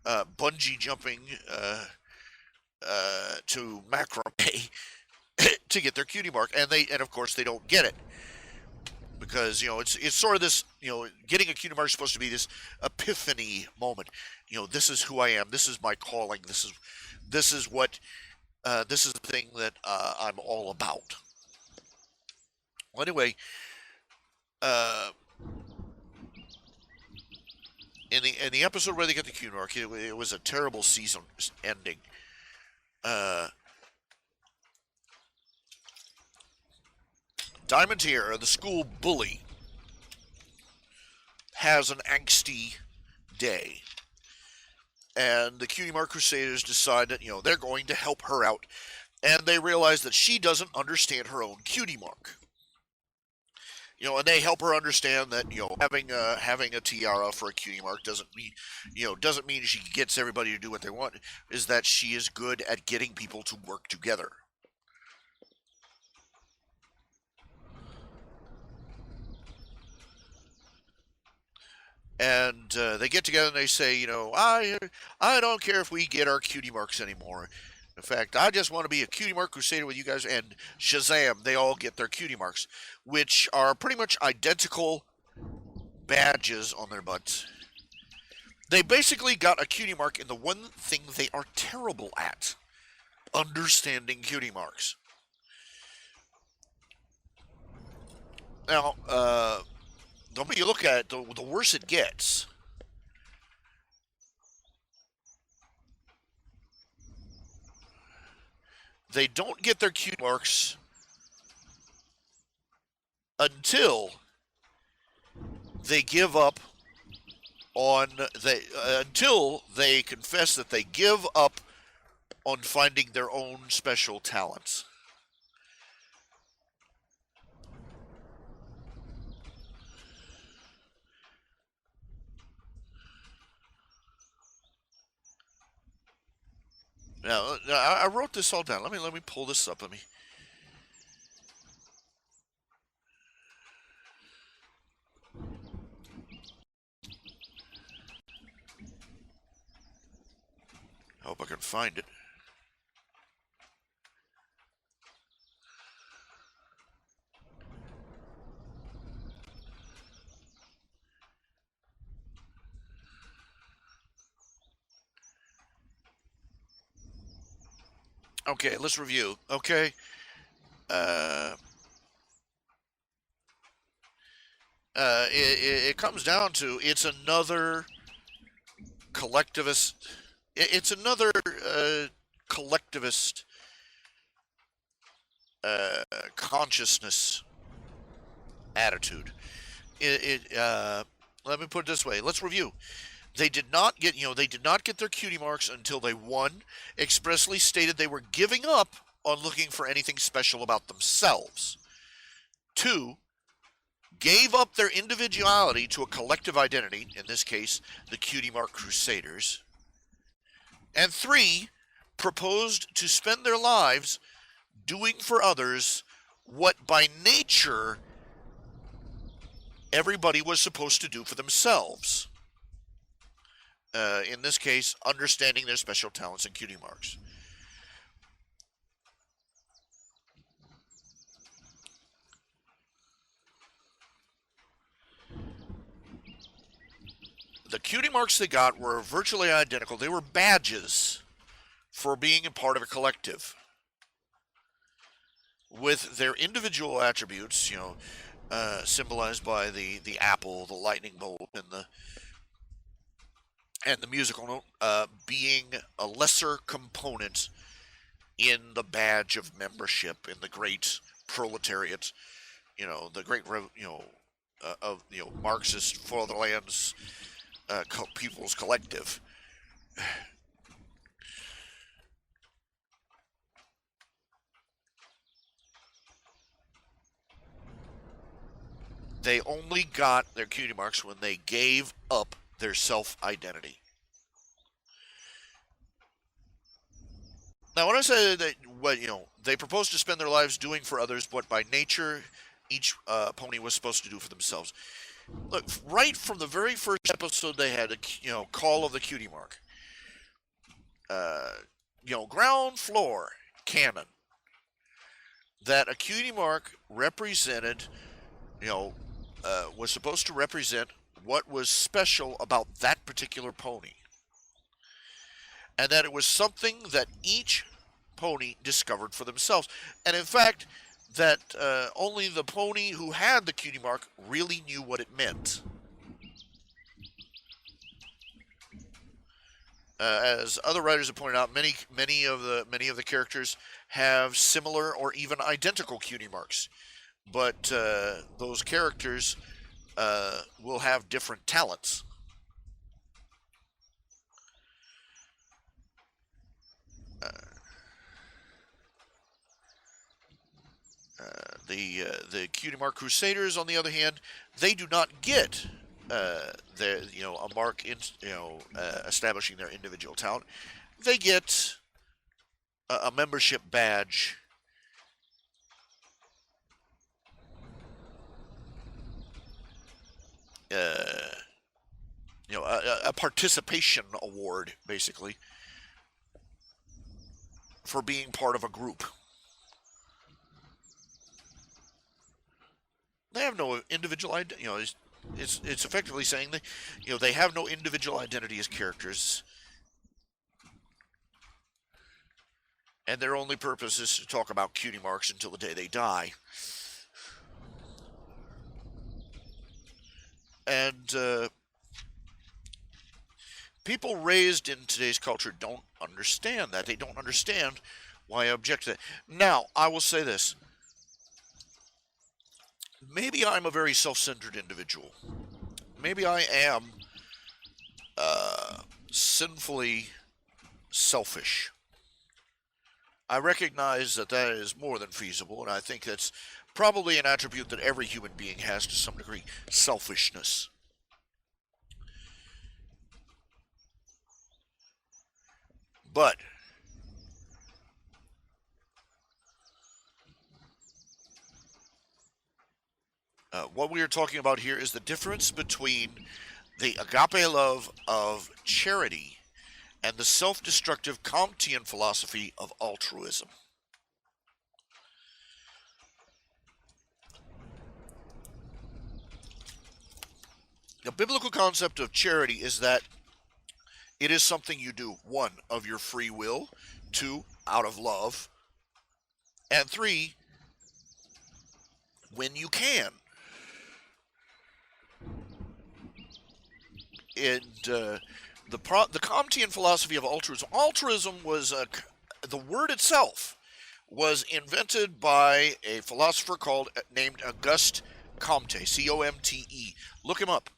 bungee jumping to macrame to get their cutie mark, and of course they don't get it, because it's sort of this, getting a cutie mark is supposed to be this epiphany moment. This is who I am. This is my calling. This is the thing that I'm all about. Well, anyway, in the episode where they get the cutie mark, it was a terrible season ending. Diamond Tiara, the school bully, has an angsty day. And the Cutie Mark Crusaders decide that, they're going to help her out. And they realize that she doesn't understand her own cutie mark. And they help her understand that, having a tiara for a cutie mark doesn't mean she gets everybody to do what they want. Is that she is good at getting people to work together. And they get together and they say, I don't care if we get our cutie marks anymore. In fact, I just want to be a Cutie Mark Crusader with you guys. And Shazam, they all get their cutie marks, which are pretty much identical badges on their butts. They basically got a cutie mark in the one thing they are terrible at: understanding cutie marks. Now, the more you look at it, the worse it gets. They don't get their cutie marks until they give up until they confess that they give up on finding their own special talents. Now, I wrote this all down. Let me pull this up. Let me. I hope I can find it. Okay, let's review. Okay. Uh, it comes down to it's another collectivist. It's another collectivist consciousness attitude. Let me put it this way. Let's review. They did not get, they did not get their cutie marks until they, one, expressly stated they were giving up on looking for anything special about themselves. Two, gave up their individuality to a collective identity, in this case, the Cutie Mark Crusaders. And three, proposed to spend their lives doing for others what by nature everybody was supposed to do for themselves. In this case, understanding their special talents and cutie marks. The cutie marks they got were virtually identical. They were badges for being a part of a collective, with their individual attributes, symbolized by the apple, the lightning bolt, and the musical note being a lesser component in the badge of membership in the great proletariat, the great, of Marxist fatherland's people's collective. They only got their cutie marks when they gave up their self-identity. Now, when I say that, they proposed to spend their lives doing for others what by nature each pony was supposed to do for themselves. Look, right from the very first episode they had, Call of the Cutie Mark. Ground floor canon. That a cutie mark represented, was supposed to represent what was special about that particular pony. And that it was something that each pony discovered for themselves. And in fact, that only the pony who had the cutie mark really knew what it meant. As other writers have pointed out, many of the characters have similar or even identical cutie marks, but those characters will have different talents. The Cutie Mark Crusaders, on the other hand, they do not get a mark in establishing their individual talent. They get a membership badge. A participation award, basically, for being part of a group. They have no individual identity. It's effectively saying they have no individual identity as characters, and their only purpose is to talk about cutie marks until the day they die. And people raised in today's culture don't understand that. They don't understand why I object to that. Now, I will say this. Maybe I'm a very self-centered individual. Maybe I am sinfully selfish. I recognize that is more than feasible, and I think that's probably an attribute that every human being has to some degree: selfishness. But What we are talking about here is the difference between the agape love of charity and the self-destructive Comtean philosophy of altruism. The biblical concept of charity is that it is something you do, one, of your free will, two, out of love, and three, when you can. And the Comtean philosophy of altruism was the word itself was invented by a philosopher named Auguste Comte, C-O-M-T-E. Look him up.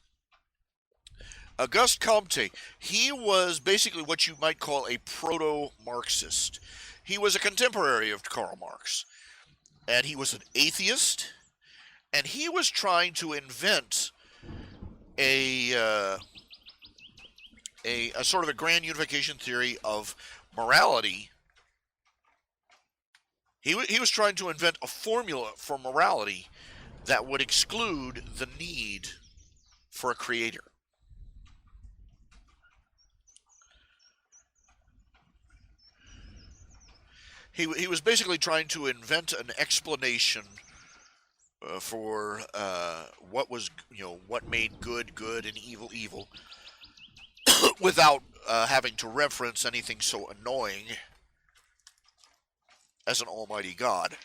Auguste Comte, he was basically what you might call a proto-Marxist. He was a contemporary of Karl Marx, and he was an atheist, and he was trying to invent a sort of a grand unification theory of morality. He was trying to invent a formula for morality that would exclude the need for a creator. He was basically trying to invent an explanation for what was, what made good good and evil evil, without having to reference anything so annoying as an almighty God.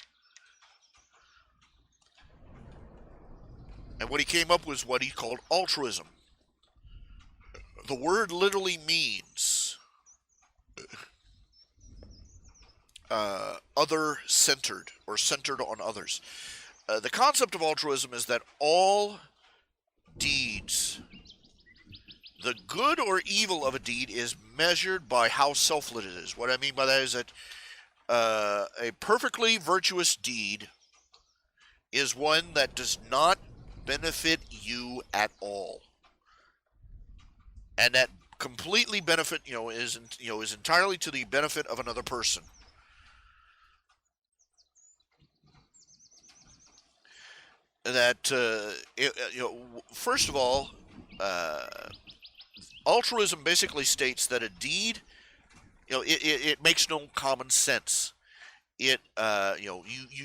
And what he came up with was what he called altruism. The word literally means other-centered, or centered on others. The concept of altruism is that all deeds, the good or evil of a deed, is measured by how selfless it is. What I mean by that is that a perfectly virtuous deed is one that does not benefit you at all, and that completely benefit is entirely to the benefit of another person. That first of all, altruism basically states that a deed, it makes no common sense. You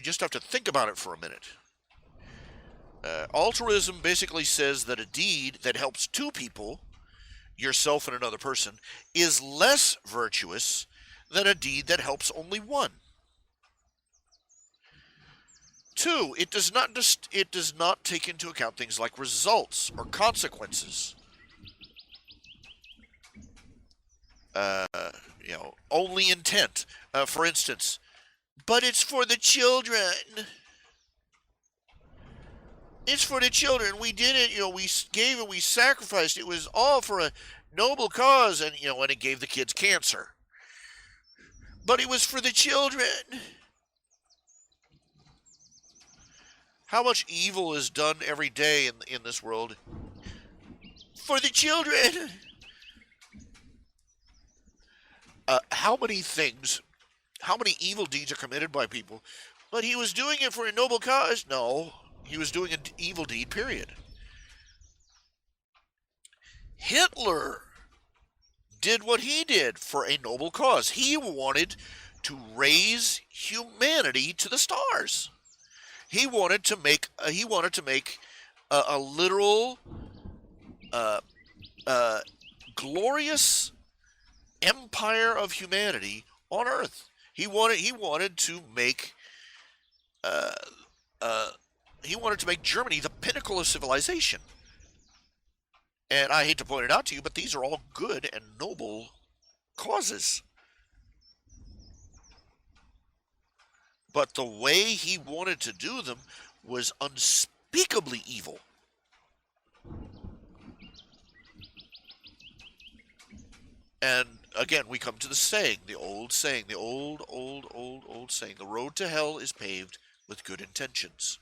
just have to think about it for a minute. Altruism basically says that a deed that helps two people, yourself and another person, is less virtuous than a deed that helps only one. Two, it does not take into account things like results or consequences. Only intent. For instance, but it's for the children. It's for the children. We did it. We gave and we sacrificed. It was all for a noble cause, and and it gave the kids cancer. But it was for the children. How much evil is done every day in this world for the children? How many evil deeds are committed by people? But he was doing it for a noble cause. No, he was doing an evil deed, period. Hitler did what he did for a noble cause. He wanted to raise humanity to the stars. He wanted to make a literal glorious empire of humanity on Earth. He wanted to make Germany the pinnacle of civilization. And I hate to point it out to you, but these are all good and noble causes. But the way he wanted to do them was unspeakably evil. And again, we come to the saying, the old saying, the old saying, the road to hell is paved with good intentions.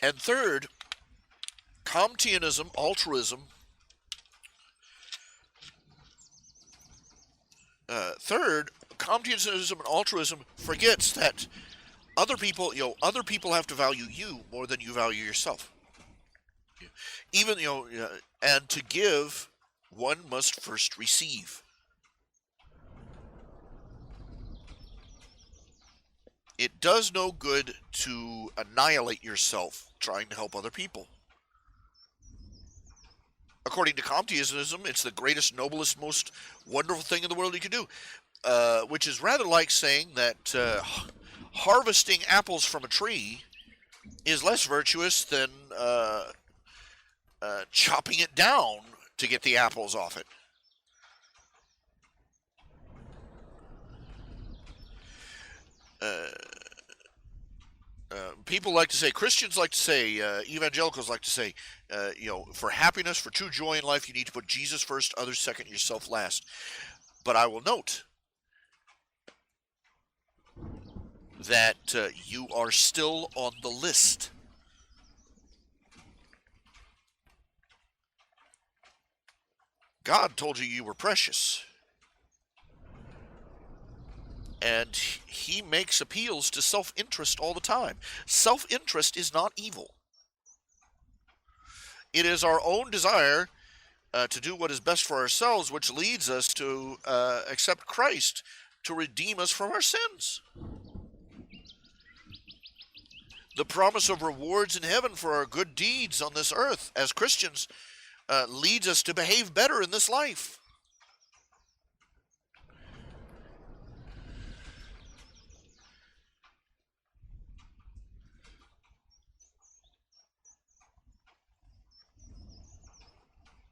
And third, Comteanism, altruism. Third, communism and altruism forgets that other people have to value you more than you value yourself. Even, and to give, one must first receive. It does no good to annihilate yourself trying to help other people. According to communism, it's the greatest, noblest, most wonderful thing in the world you can do, which is rather like saying that harvesting apples from a tree is less virtuous than chopping it down to get the apples off it. People like to say, Christians like to say, evangelicals like to say, for happiness, for true joy in life, you need to put Jesus first, others second, yourself last. But I will note that you are still on the list. God told you you were precious. And he makes appeals to self-interest all the time. Self-interest is not evil. It is our own desire to do what is best for ourselves, which leads us to accept Christ to redeem us from our sins. The promise of rewards in heaven for our good deeds on this earth as Christians leads us to behave better in this life.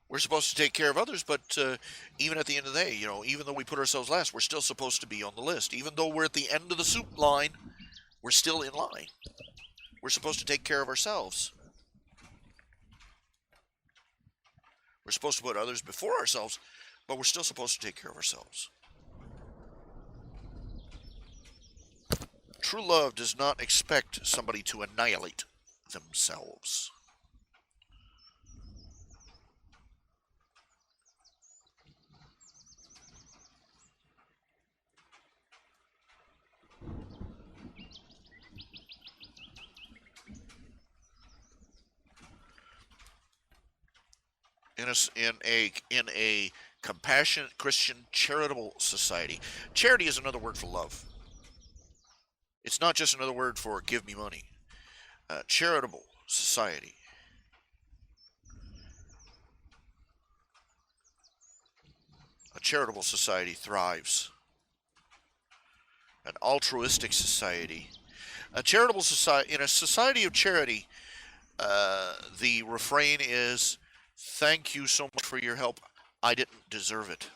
We're supposed to take care of others, but even at the end of the day, even though we put ourselves last, we're still supposed to be on the list. Even though we're at the end of the soup line, we're still in line. We're supposed to take care of ourselves. We're supposed to put others before ourselves, but we're still supposed to take care of ourselves. True love does not expect somebody to annihilate themselves. In a compassionate Christian charitable society. Charity is another word for love. It's not just another word for give me money. Charitable society. A charitable society thrives. An altruistic society. A charitable society, in a society of charity, the refrain is, thank you so much for your help. I didn't deserve it.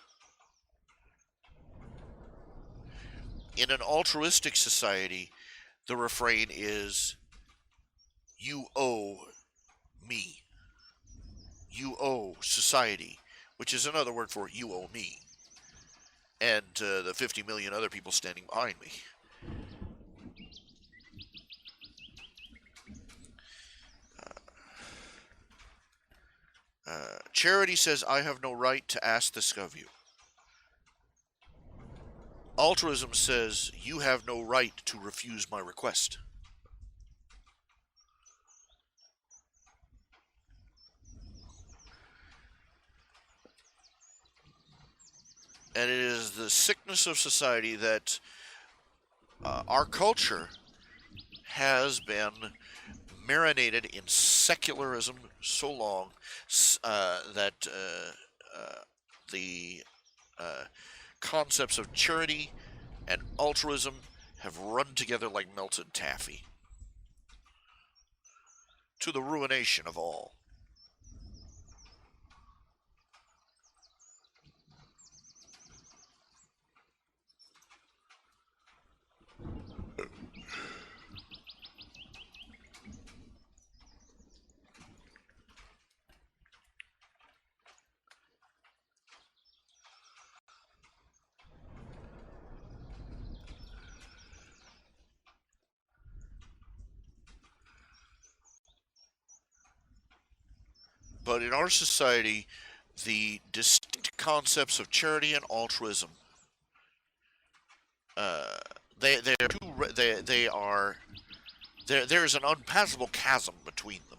In an altruistic society, the refrain is, you owe me. You owe society, which is another word for you owe me. And the 50 million other people standing behind me. Charity says, I have no right to ask this of you. Altruism says, you have no right to refuse my request. And it is the sickness of society that our culture has been marinated in secularism so long that the concepts of charity and altruism have run together like melted taffy, to the ruination of all. But in our society, the distinct concepts of charity and altruism Uh, they're too, they are there's an unpassable chasm between them.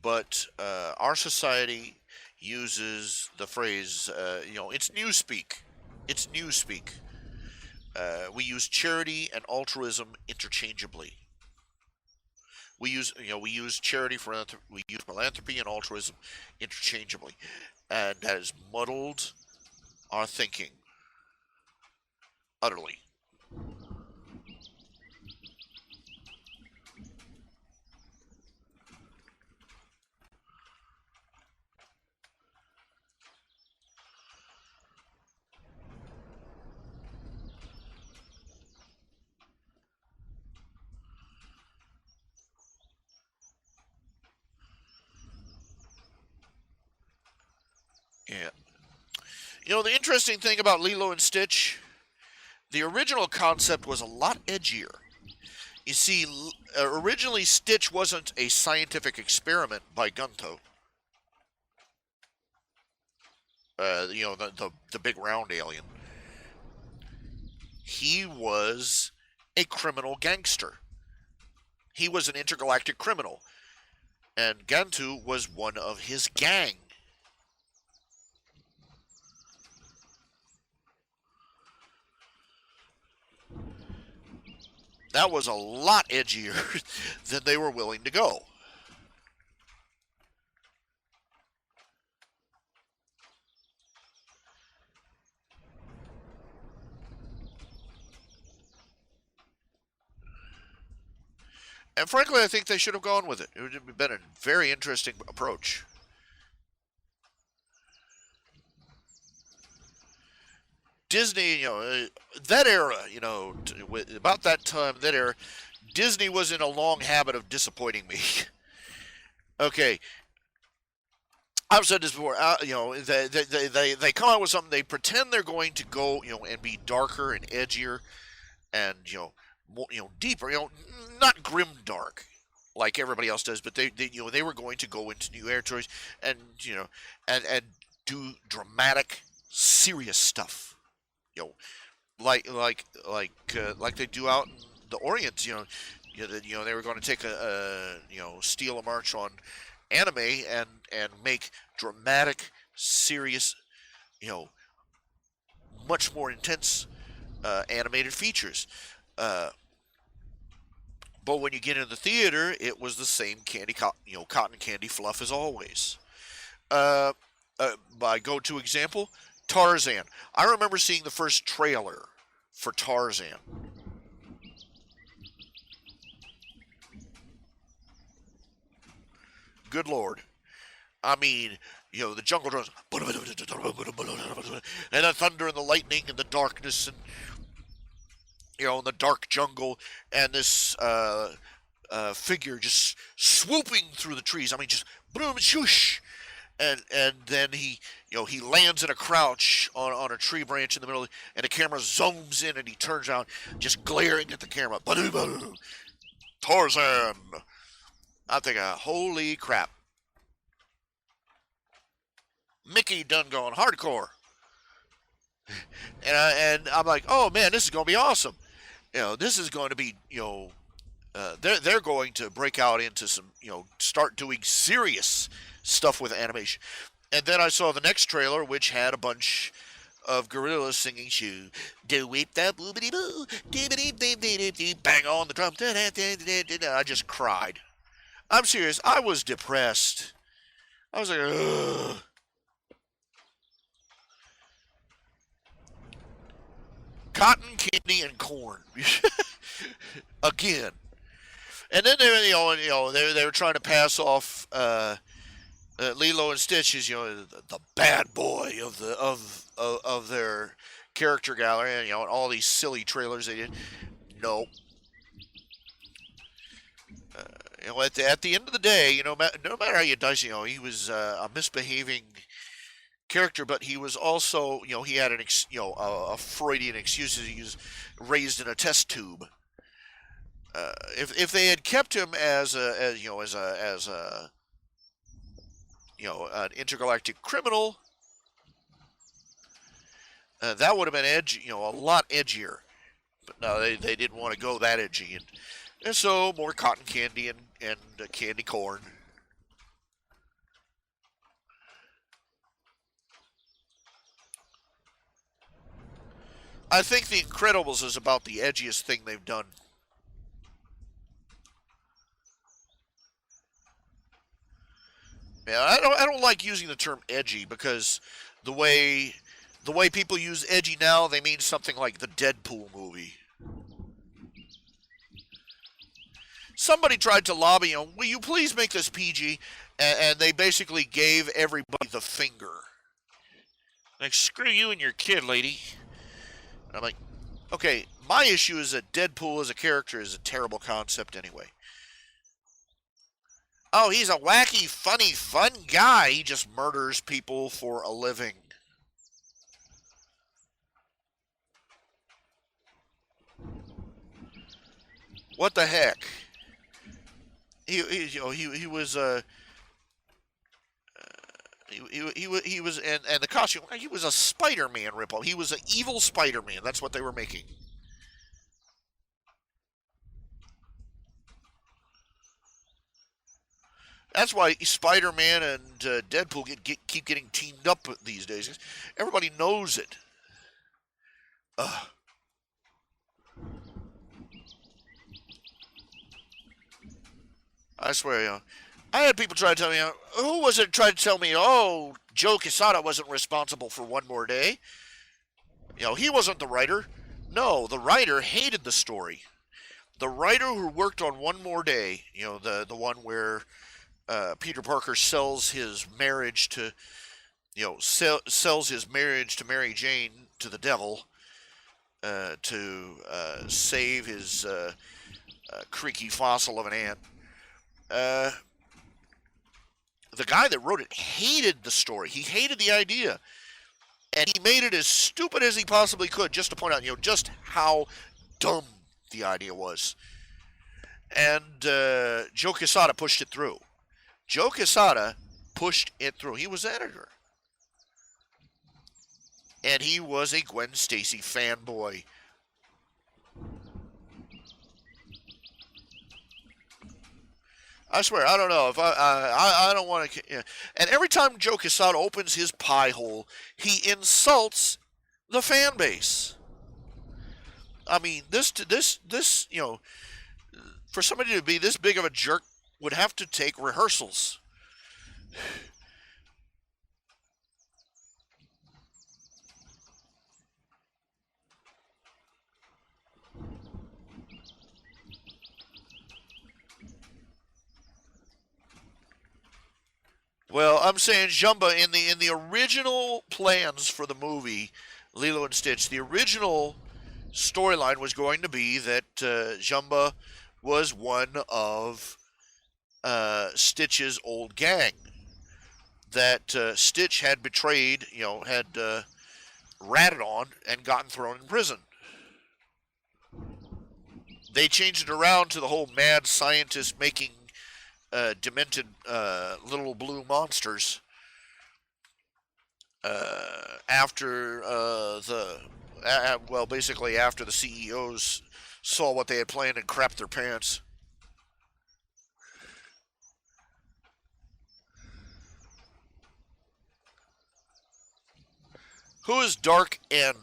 But our society uses the phrase, it's newspeak. It's newspeak. We use charity and altruism interchangeably. We use charity for we use philanthropy and altruism interchangeably, and that has muddled our thinking utterly. Yeah. The interesting thing about Lilo and Stitch, the original concept was a lot edgier. You see, originally Stitch wasn't a scientific experiment by Gunto. The big round alien. He was a criminal gangster. He was an intergalactic criminal, and Gantu was one of his gang. That was a lot edgier than they were willing to go. And frankly, I think they should have gone with it. It would have been a very interesting approach. Disney, that era, about that time, that era, Disney was in a long habit of disappointing me. Okay, I've said this before. They come out with something. They pretend they're going to go, and be darker and edgier, and more, deeper. Not grim dark like everybody else does, but they were going to go into new territories, and and do dramatic, serious stuff. You know, like they do out in the Orient. They were going to take steal a march on anime and make dramatic, serious, you know, much more intense animated features. But when you get in the theater, it was the same cotton candy fluff as always. Uh, my go-to example, Tarzan. I remember seeing the first trailer for Tarzan. Good Lord. I mean, the jungle drums, and the thunder and the lightning and the darkness and in the dark jungle, and this figure just swooping through the trees. I mean, just boom, shoosh, and then he lands in a crouch on a tree branch in the middle, and the camera zooms in, and he turns around, just glaring at the camera. Tarzan. I'm thinking, holy crap. Mickey done gone hardcore. And I'm like, oh man, this is going to be awesome. This is going to be, they're going to break out into some, start doing serious stuff with animation. And then I saw the next trailer, which had a bunch of gorillas singing "Shoo, do weep da boobity boo, bang on the drum." I just cried. I'm serious. I was depressed. I was like, ugh. Cotton candy and corn again. And then they were trying to pass off Lilo and Stitch as the bad boy of their character gallery, and all these silly trailers they did. No. At the end of the day, no matter how you dice, he was a misbehaving character, but he was also, he had a Freudian excuse. He was raised in a test tube. If they had kept him as an intergalactic criminal, That would have been edgy, a lot edgier. But no, they didn't want to go that edgy, and so more cotton candy and candy corn. I think The Incredibles is about the edgiest thing they've done. Yeah, I don't like using the term edgy because the way the way people use edgy now, they mean something like the Deadpool movie. Somebody tried to lobby, will you please make this PG? And they basically gave everybody the finger. Like, screw you and your kid, lady. And I'm like, okay, my issue is that Deadpool as a character is a terrible concept anyway. Oh, he's a wacky, funny, fun guy. He just murders people for a living. What the heck? He was he was and the costume, he was a Spider-Man ripoff. He was an evil Spider-Man. That's what they were making. That's why Spider-Man and Deadpool keep getting teamed up these days. Everybody knows it. Ugh. I swear, I had people try to tell me, who was it tried to tell me, oh, Joe Quesada wasn't responsible for One More Day. He wasn't the writer. No, the writer hated the story. The writer who worked on One More Day, the one where Peter Parker sells his marriage to, sells his marriage to Mary Jane to the devil to save his creaky fossil of an aunt. The guy that wrote it hated the story. He hated the idea. And he made it as stupid as he possibly could just to point out, just how dumb the idea was. And Joe Quesada pushed it through. Joe Quesada pushed it through. He was editor. And he was a Gwen Stacy fanboy. I swear, I don't know if I don't want to. And every time Joe Quesada opens his pie hole, he insults the fan base. I mean, this, for somebody to be this big of a jerk would have to take rehearsals. Well, I'm saying Jumba in the original plans for the movie Lilo and Stitch, the original storyline was going to be that Jumba was one of Stitch's old gang that Stitch had betrayed, had ratted on and gotten thrown in prison. They changed it around to the whole mad scientist making demented little blue monsters after basically after the CEOs saw what they had planned and crapped their pants. Who is Dark End?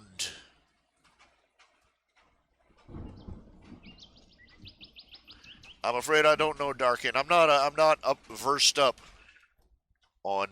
I'm afraid I don't know Dark End. I'm not versed up on.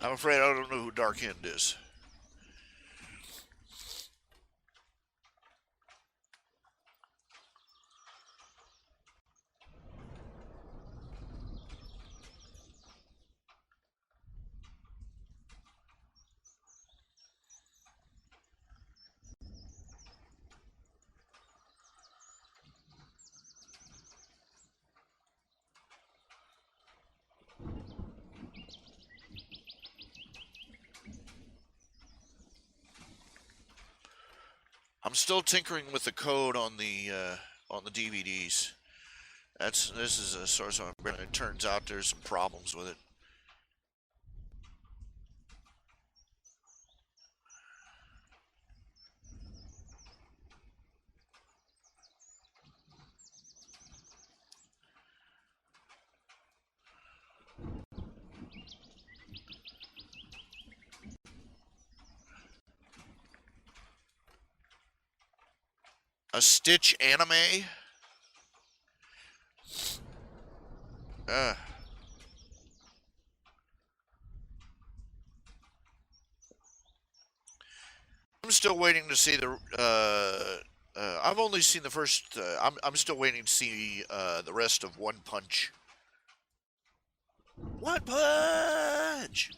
I'm afraid I don't know who Dark End is. I'm still tinkering with the code on the DVDs. This is a source of it turns out there's some problems with it. A Stitch anime? Uh, I'm still waiting to see the. I've only seen the first. I'm still waiting to see the rest of One Punch. One Punch.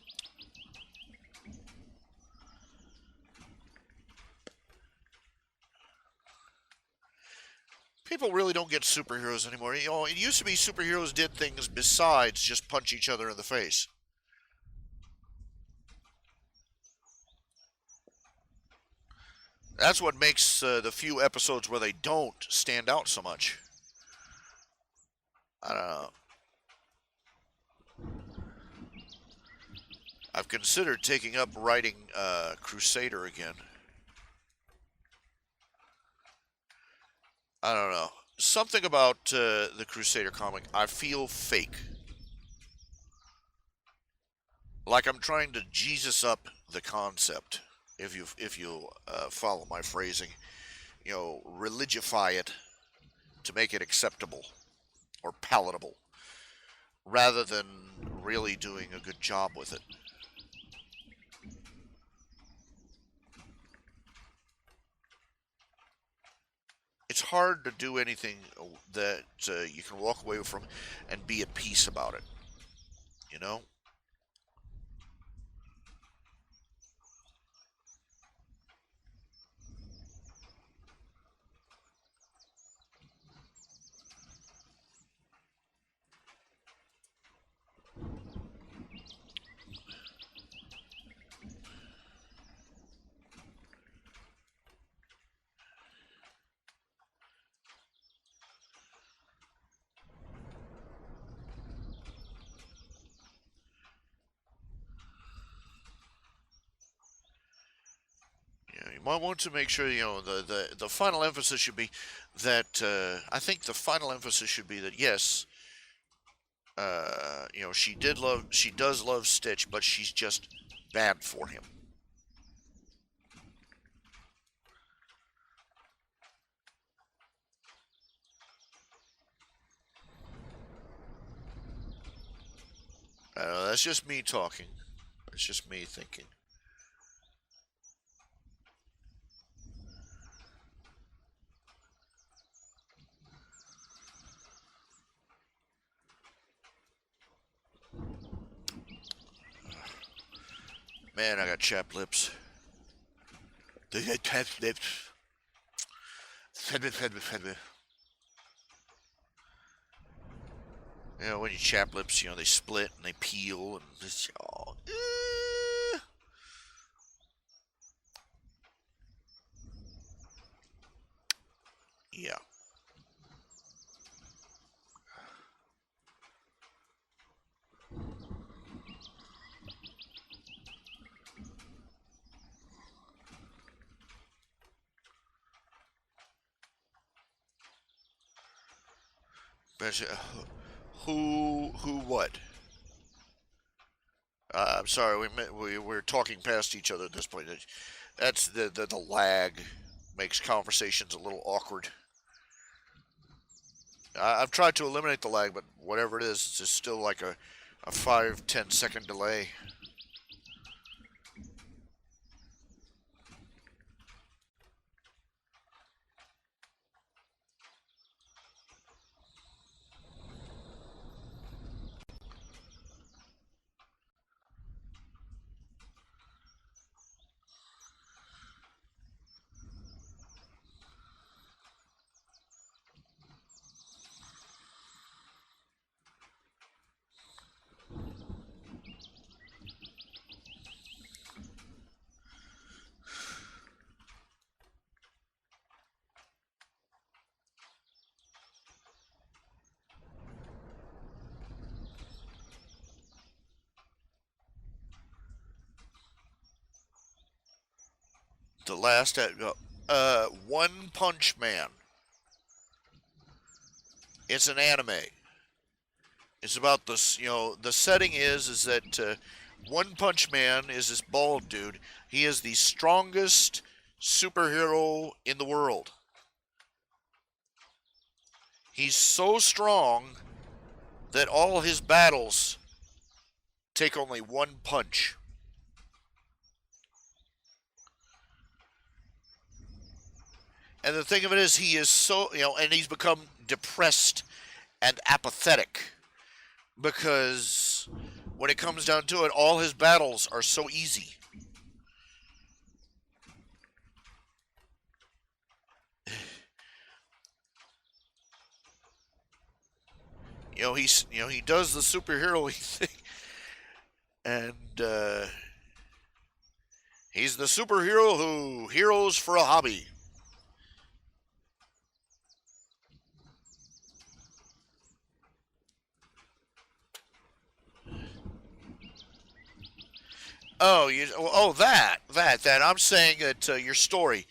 People really don't get superheroes anymore. You know, it used to be superheroes did things besides just punch each other in the face. That's what makes the few episodes where they don't stand out so much. I don't know. I've considered taking up writing Crusader again. I don't know. Something about the Crusader comic, I feel fake. Like I'm trying to Jesus up the concept. If you follow my phrasing, you know, religify it to make it acceptable or palatable, rather than really doing a good job with it. It's hard to do anything that you can walk away from and be at peace about it. You know? You might want to make sure, you know, the final emphasis should be that I think the final emphasis should be that yes, you know, she does love Stitch, but she's just bad for him. That's just me talking. It's just me thinking. Man, I got chapped lips. They got chapped lips. You know, when you chap lips, you know, they split and they peel and just, oh, yeah. Who, what? I'm sorry, we're talking past each other at this point. That's the lag makes conversations a little awkward. I've tried to eliminate the lag, but whatever it is, it's just still like a 5-10 second delay. The last One Punch Man. It's an anime. It's about this. The setting is that One Punch Man is this bald dude. He is the strongest superhero in the world. He's so strong that all his battles take only one punch. And the thing of it is, he is so, and he's become depressed and apathetic because when it comes down to it, all his battles are so easy. He does the superhero thing, and he's the superhero who heroes for a hobby. That. I'm saying that your story,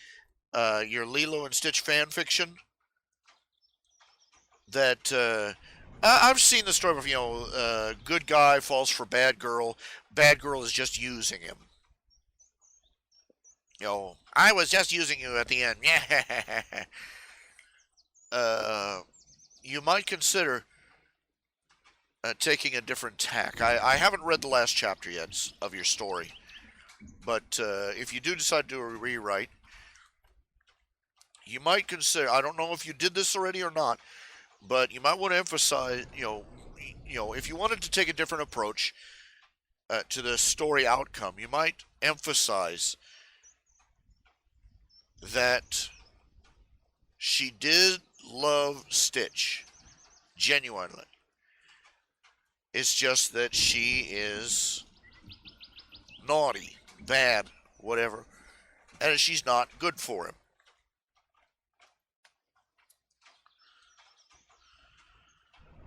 your Lilo and Stitch fan fiction. That I've seen the story of good guy falls for bad girl is just using him. I was just using you at the end. Yeah. You might consider taking a different tack. I haven't read the last chapter yet of your story, but if you do decide to do a rewrite, you might consider. I don't know if you did this already or not, but you might want to emphasize. If you wanted to take a different approach to the story outcome, you might emphasize that she did love Stitch genuinely. It's just that she is naughty, bad, whatever, and she's not good for him.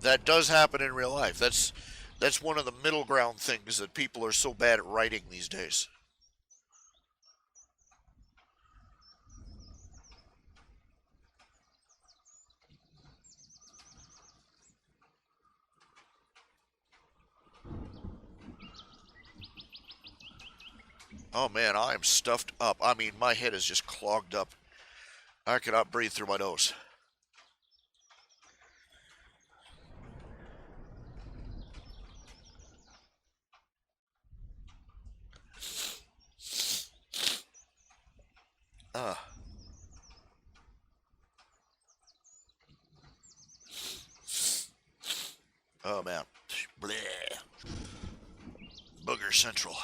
That does happen in real life. That's one of the middle ground things that people are so bad at writing these days. Oh man, I am stuffed up. I mean, my head is just clogged up. I cannot breathe through my nose. Uh, oh man. Bleh. Booger Central.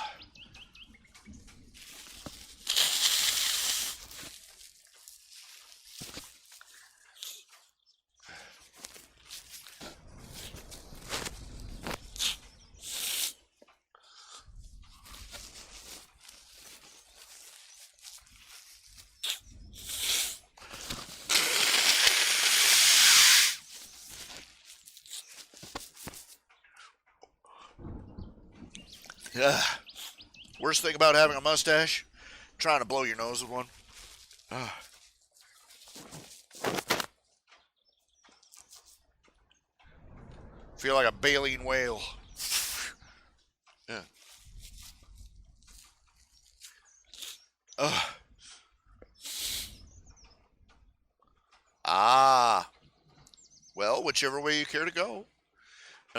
Yeah. Worst thing about having a mustache? Trying to blow your nose with one. Feel like a baleen whale. Yeah. Ugh. Ah. Well, whichever way you care to go.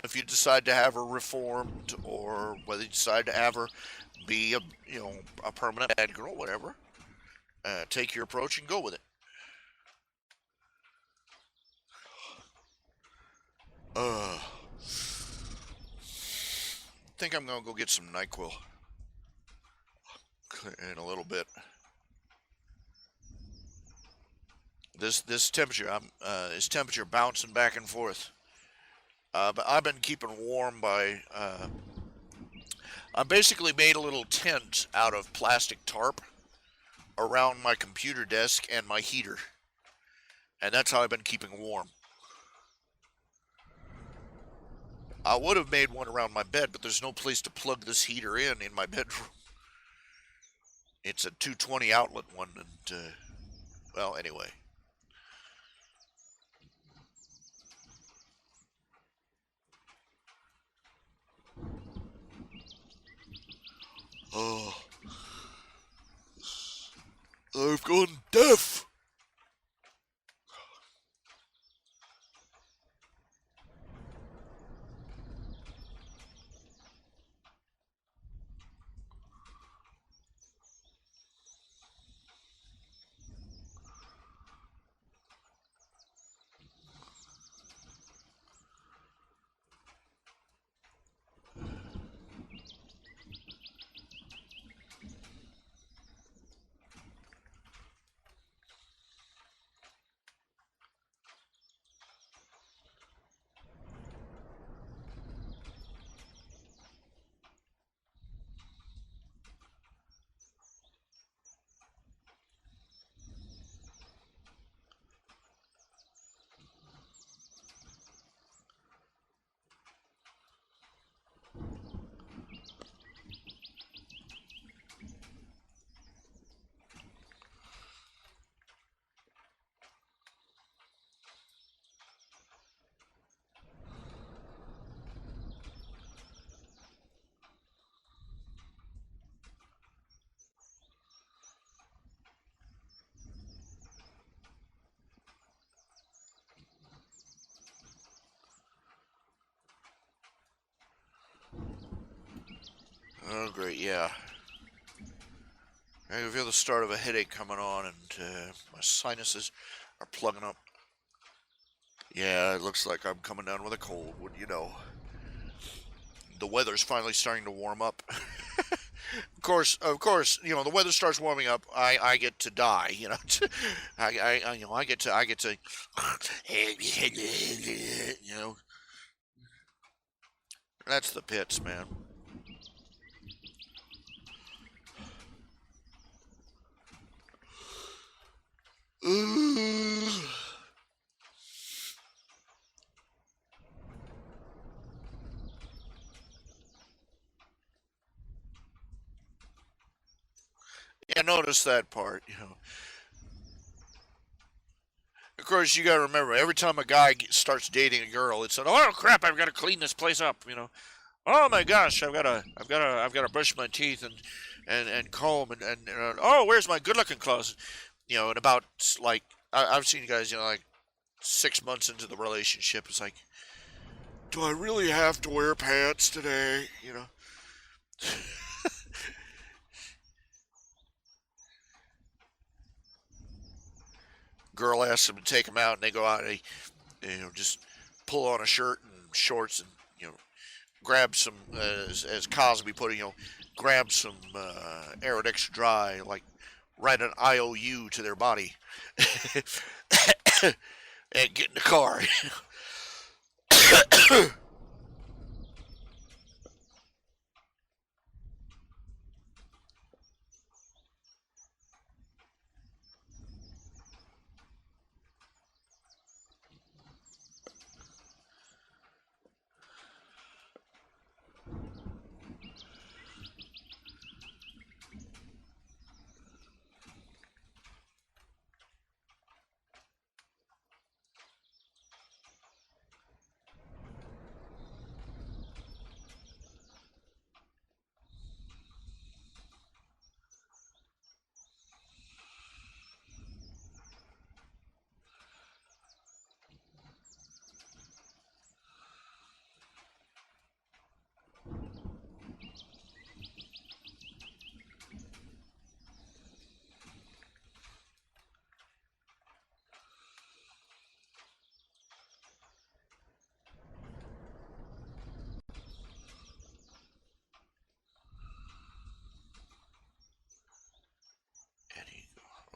If you decide to have her reformed, or whether you decide to have her be a permanent bad girl, whatever, take your approach and go with it. I think I'm gonna go get some NyQuil in a little bit. This temperature, this temperature bouncing back and forth. But I've been keeping warm by. I basically made a little tent out of plastic tarp around my computer desk and my heater, and that's how I've been keeping warm. I would have made one around my bed, but there's no place to plug this heater in my bedroom. It's a 220 outlet one, and well, anyway. Oh, I've gone deaf. Oh, great, yeah. I feel the start of a headache coming on, and my sinuses are plugging up. Yeah, it looks like I'm coming down with a cold, wouldn't you know? The weather's finally starting to warm up. Of course, the weather starts warming up. I get to die. I get to, you know, that's the pits, man. Yeah, notice that part. Of course, you got to remember, every time a guy starts dating a girl, it's like, oh crap, I've got to clean this place up. Oh my gosh, I've got to brush my teeth and comb and oh, where's my good-looking clothes? And about like I've seen guys, like 6 months into the relationship, it's like, do I really have to wear pants today? Girl asks them to take them out, and they go out and they just pull on a shirt and shorts and grab some, as Cosby put it, grab some Arid Extra Dry, like write an IOU to their body, and get in the car.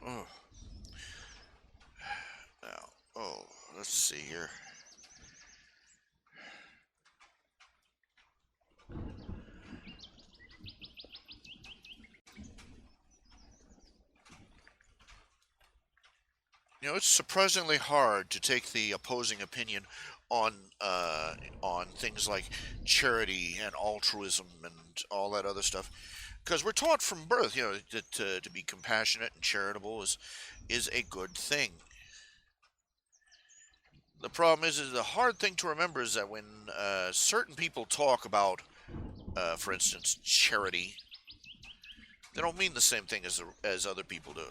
Oh, now, let's see here. It's surprisingly hard to take the opposing opinion on things like charity and altruism and all that other stuff. because we're taught from birth, that to be compassionate and charitable is a good thing. The problem is the hard thing to remember is that when certain people talk about, for instance, charity, they don't mean the same thing as other people do.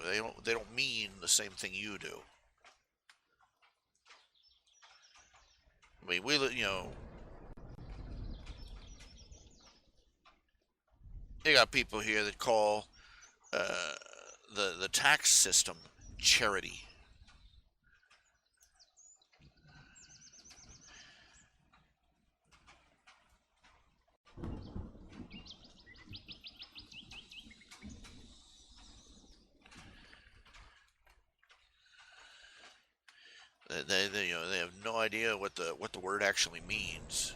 They don't mean the same thing you do. I mean, you got people here that call uh, the tax system charity. They have no idea what the word actually means.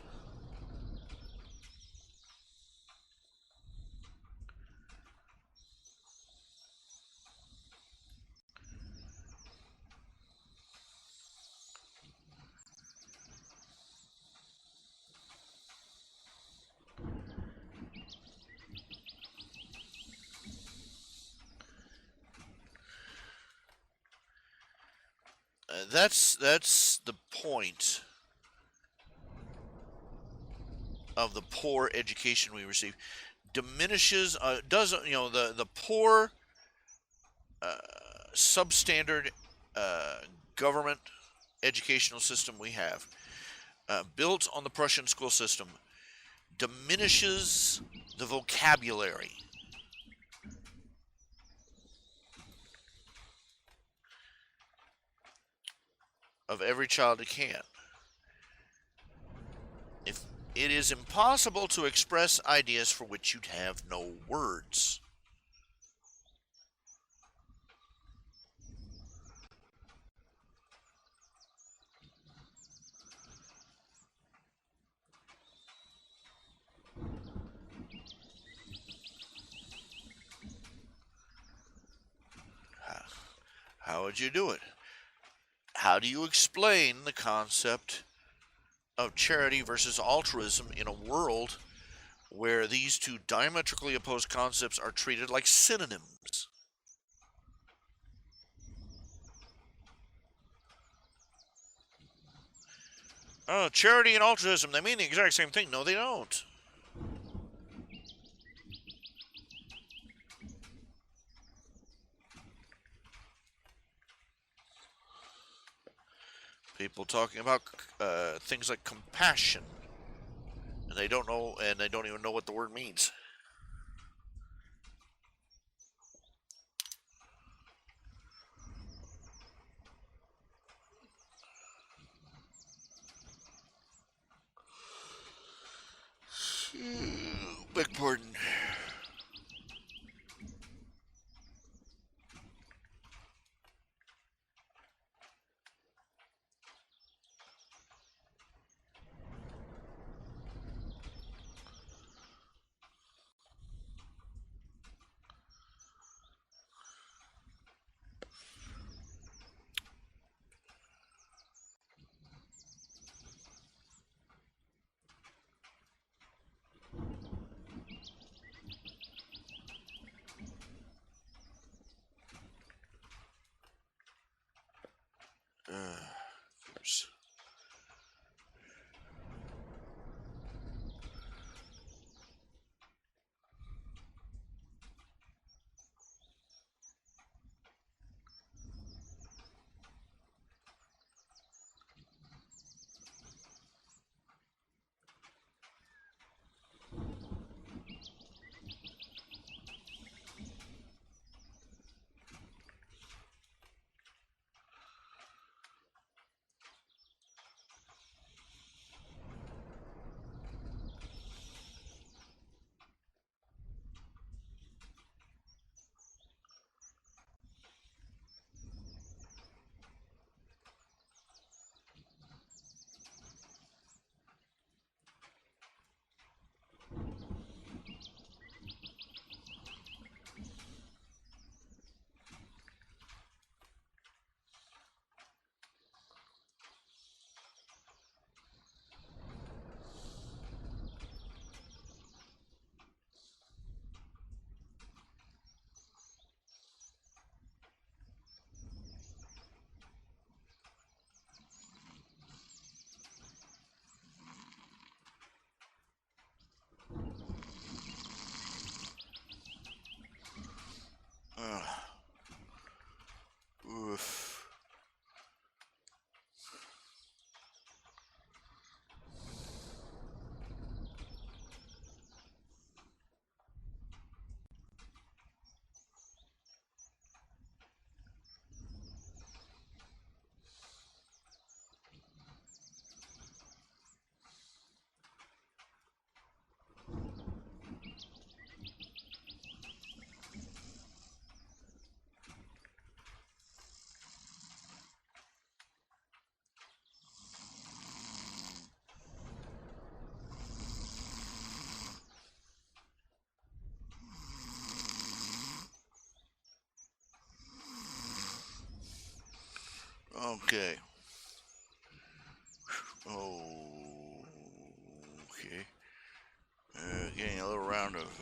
That's the point of the poor education we receive. Diminishes, doesn't, the poor uh, substandard uh, government educational system we have, built on the Prussian school system, diminishes the vocabulary of every child it can. If it is impossible to express ideas for which you have no words. How would you do it? How do you explain the concept of charity versus altruism in a world where these two diametrically opposed concepts are treated like synonyms? Oh, charity and altruism, they mean the exact same thing. No, they don't. People talking about things like compassion, and they don't know, and they don't even know what the word means. Beg pardon. Okay. Oh, okay. Getting a little round of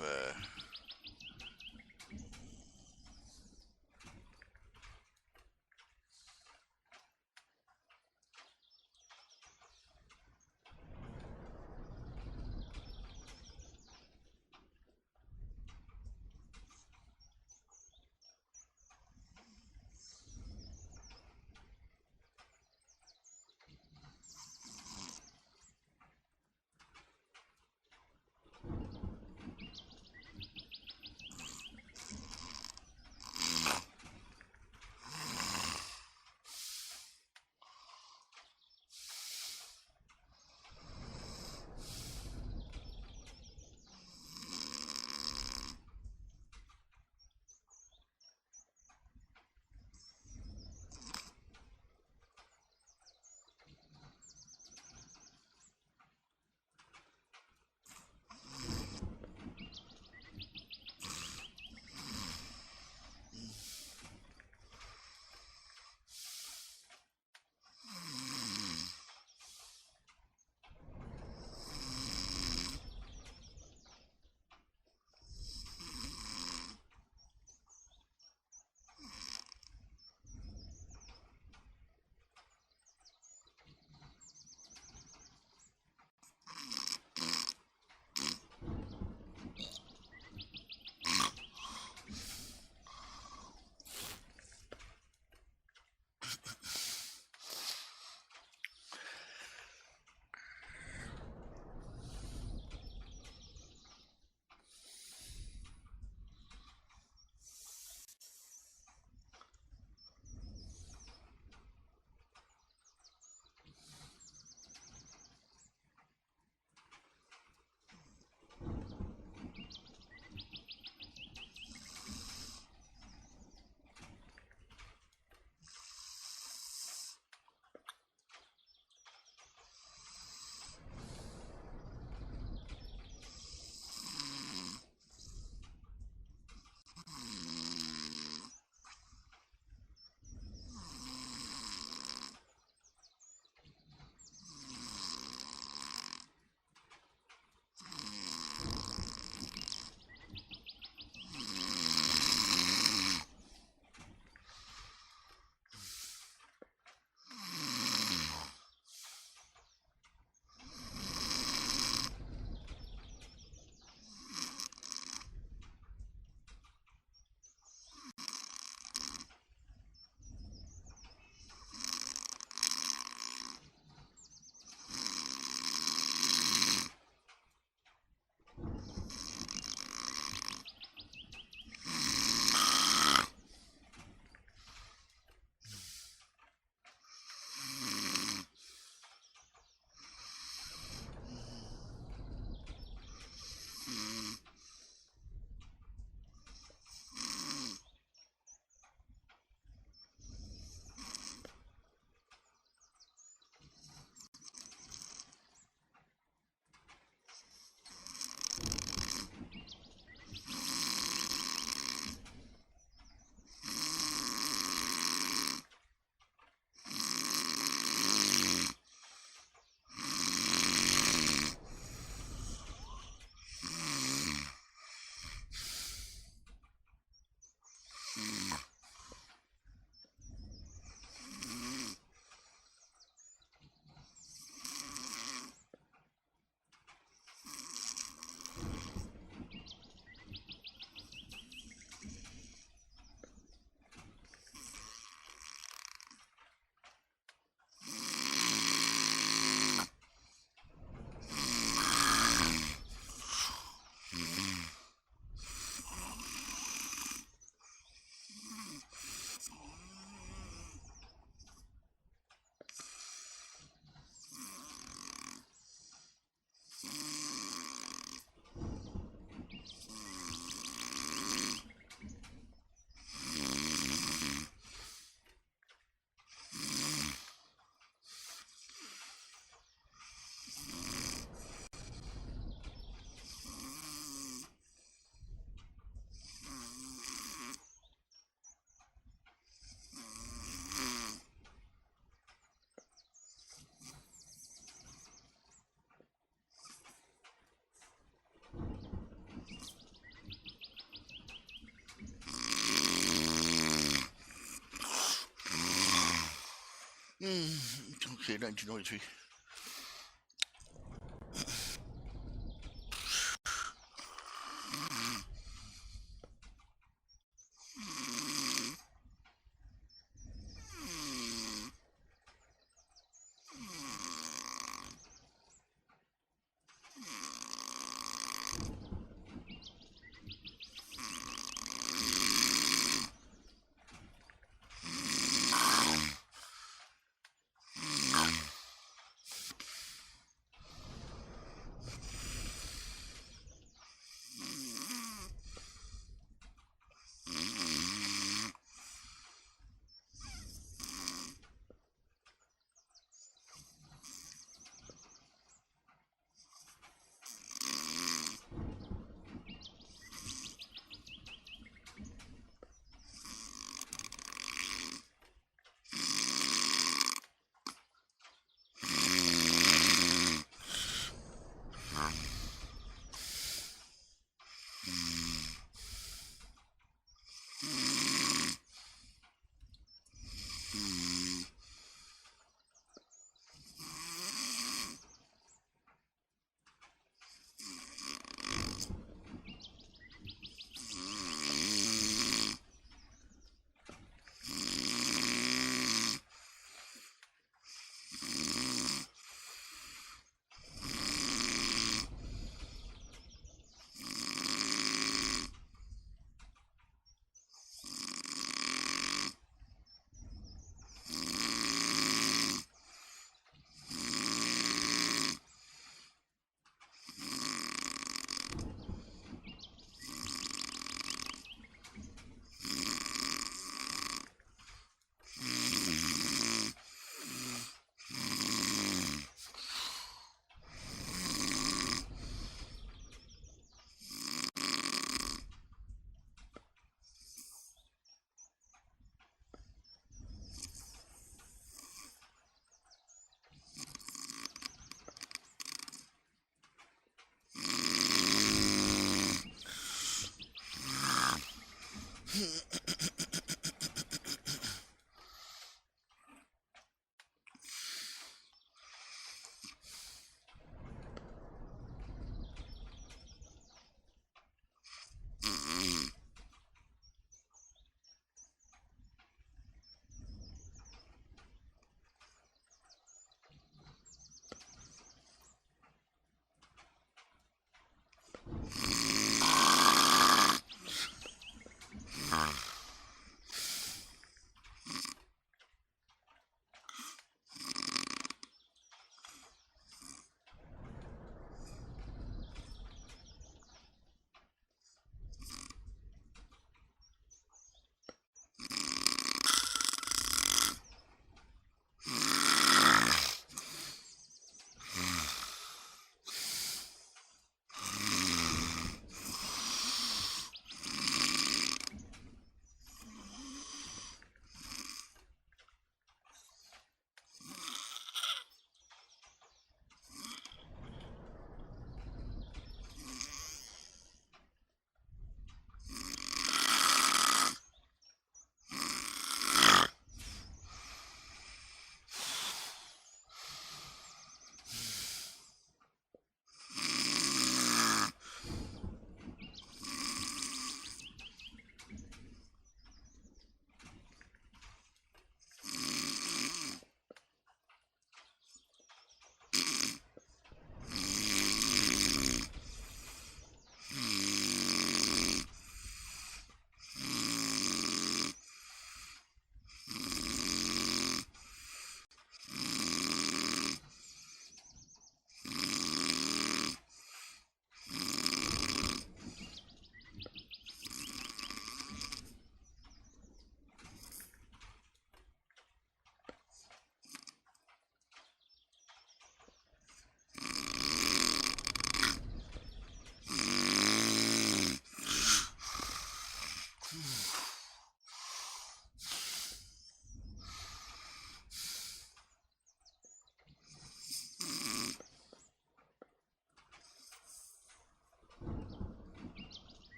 Okay, 1923.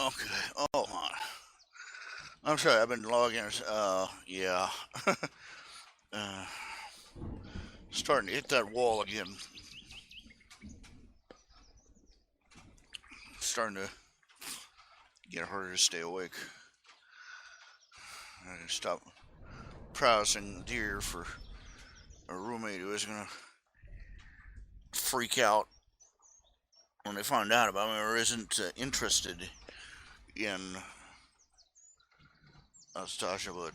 Okay. Oh my. I'm sorry. I've been logging. Yeah. uh, Starting to hit that wall again. Starting to get harder to stay awake. I can stop browsing deer for a roommate who is gonna freak out when they find out about me or isn't interested in Stasha, but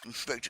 Inspect.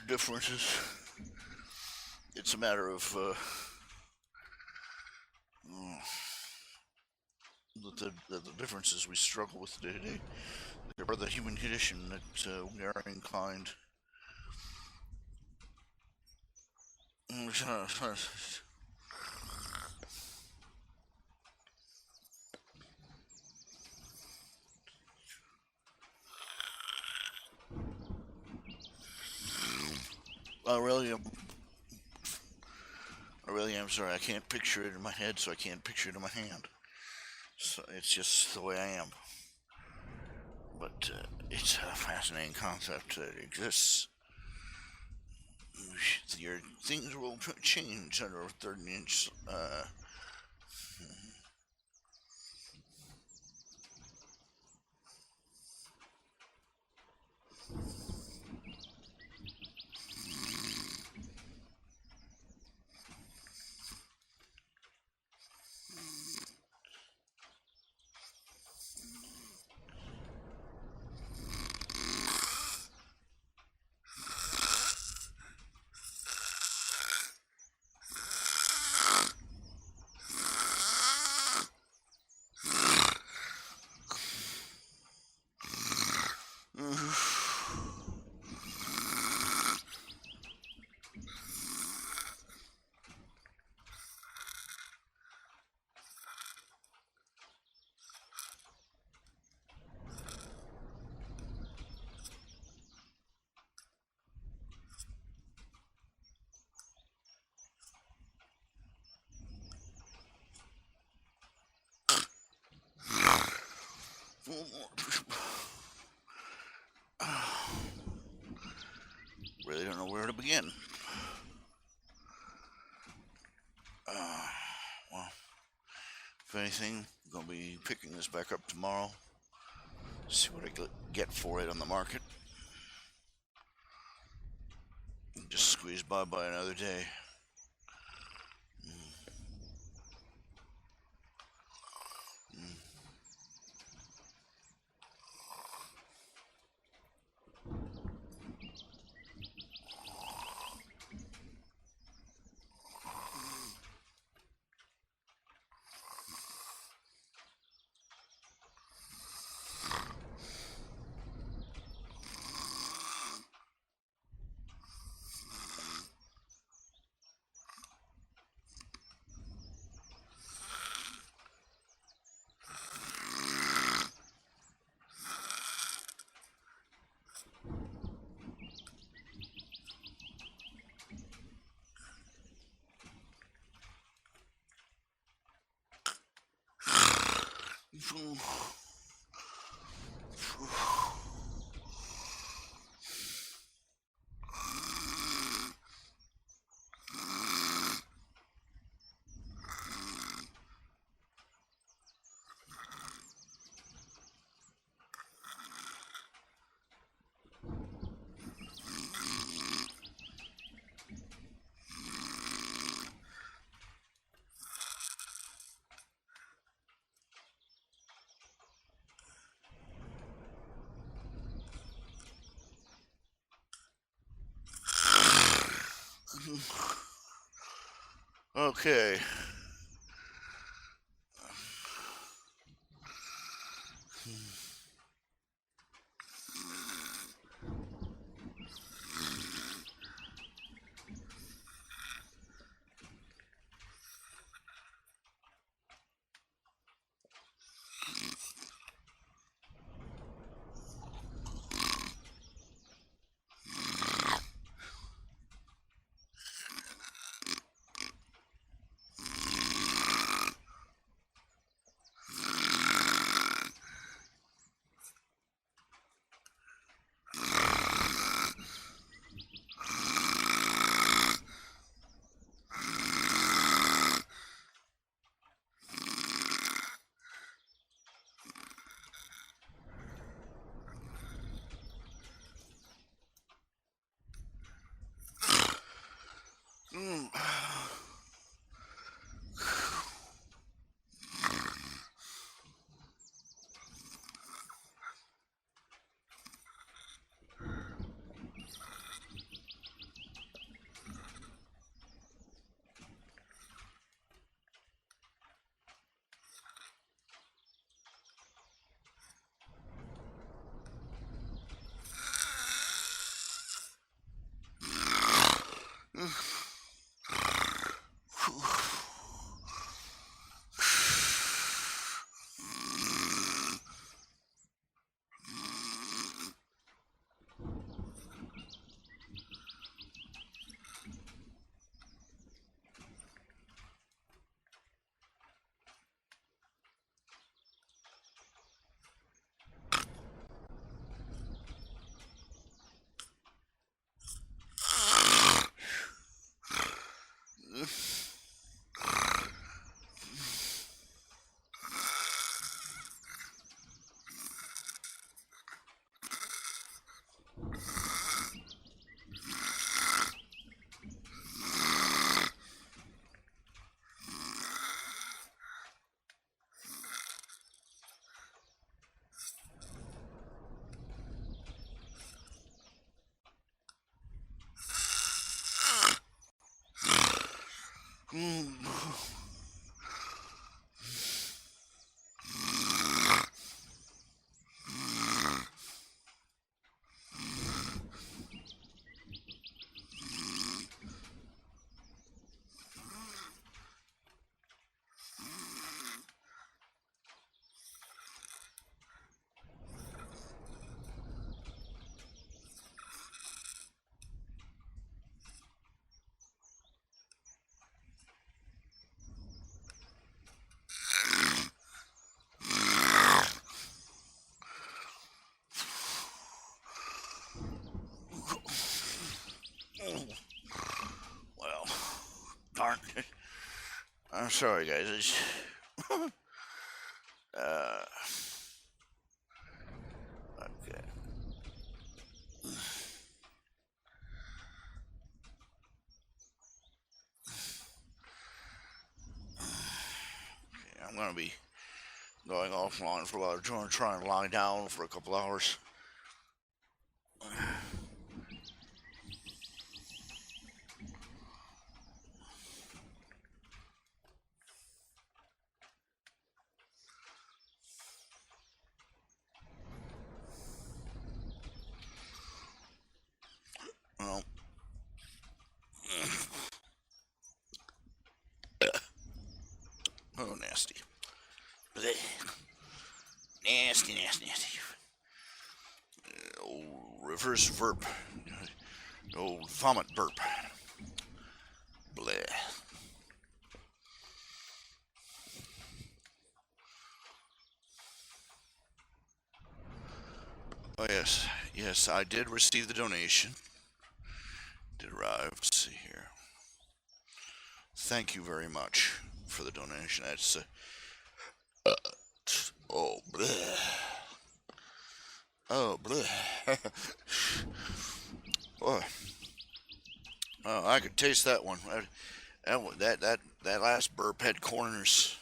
differences. It's a matter of the differences we struggle with day to day. They're part of the human condition that we are inclined. I really am sorry. I can't picture it in my head, so I can't picture it in my hand. So it's just the way I am. But it's a fascinating concept that exists. Your things will change under a 30-inch. Really don't know where to begin. Well, if anything, I'm going to be picking this back up tomorrow. See what I get for it on the market. Just squeeze by another day. Okay. I'm sorry, guys. It's, uh, okay. I'm gonna be going offline for a while, trying to lie down for a couple hours. Well, oh, nasty. Blech. Nasty, nasty, nasty. Old reverse verb. Old vomit burp. Bleh. Oh, yes. Yes, I did receive the donation. Did arrive. Let's see here. Thank you very much for the donation. That's, oh, bleh. Oh, bleh. Boy. Oh, I could taste that one. That last burp had corners.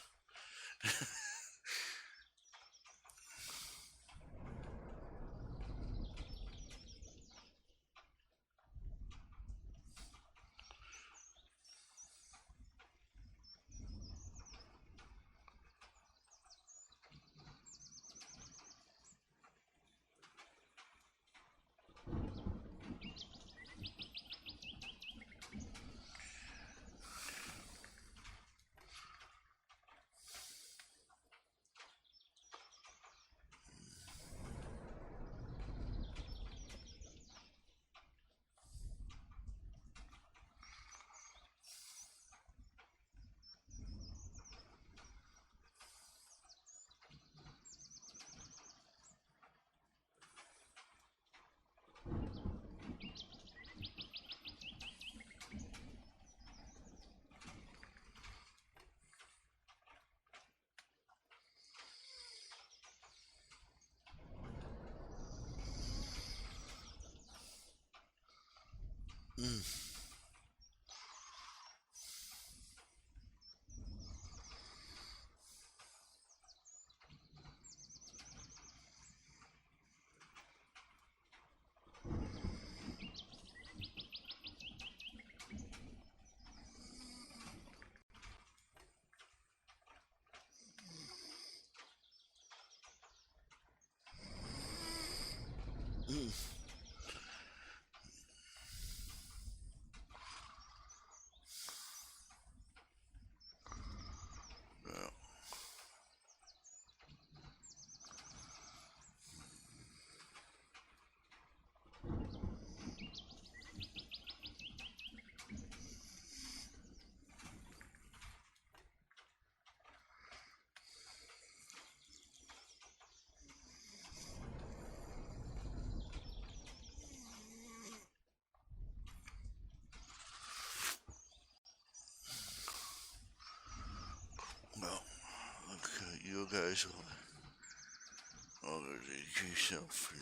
Mm. Mm. Yeah. Well, look, you guys will yourself.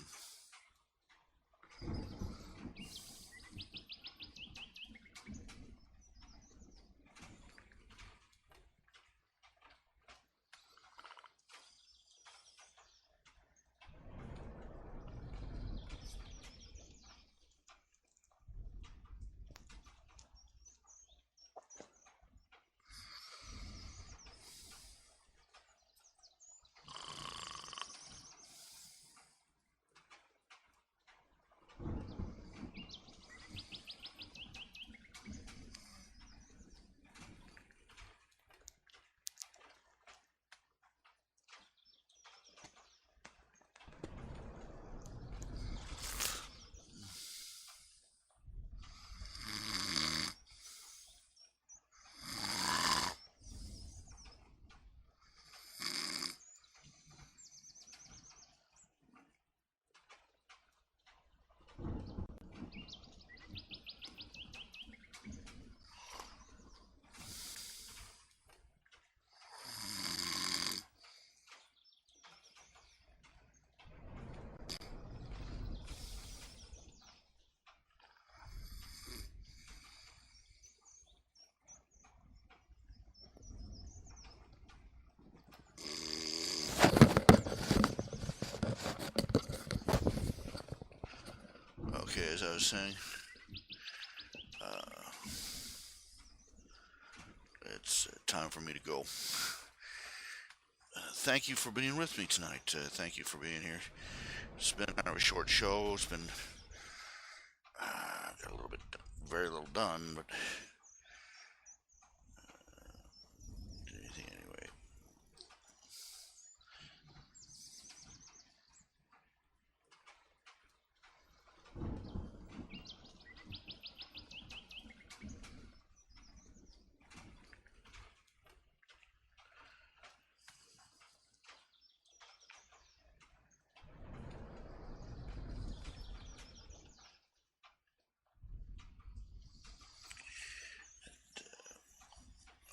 was saying, it's time for me to go. Thank you for being with me tonight. Thank you for being here. It's been kind of a short show. It's been got a little bit, very little done, but anything anyway.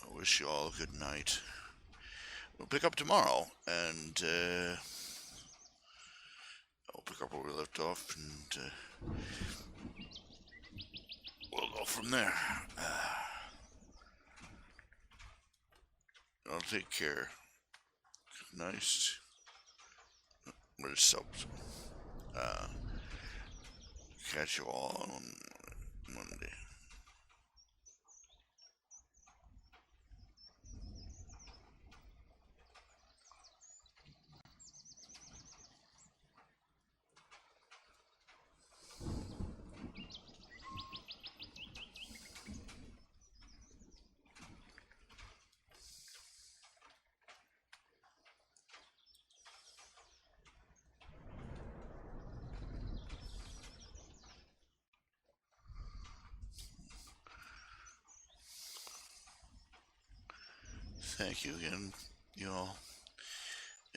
I wish you all a good night. We'll pick up tomorrow, and I'll pick up where we left off, and we'll go from there. I'll take care. Nice. Where's subs? Catch you all on Monday. Thank you again, y'all,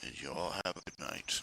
and y'all have a good night.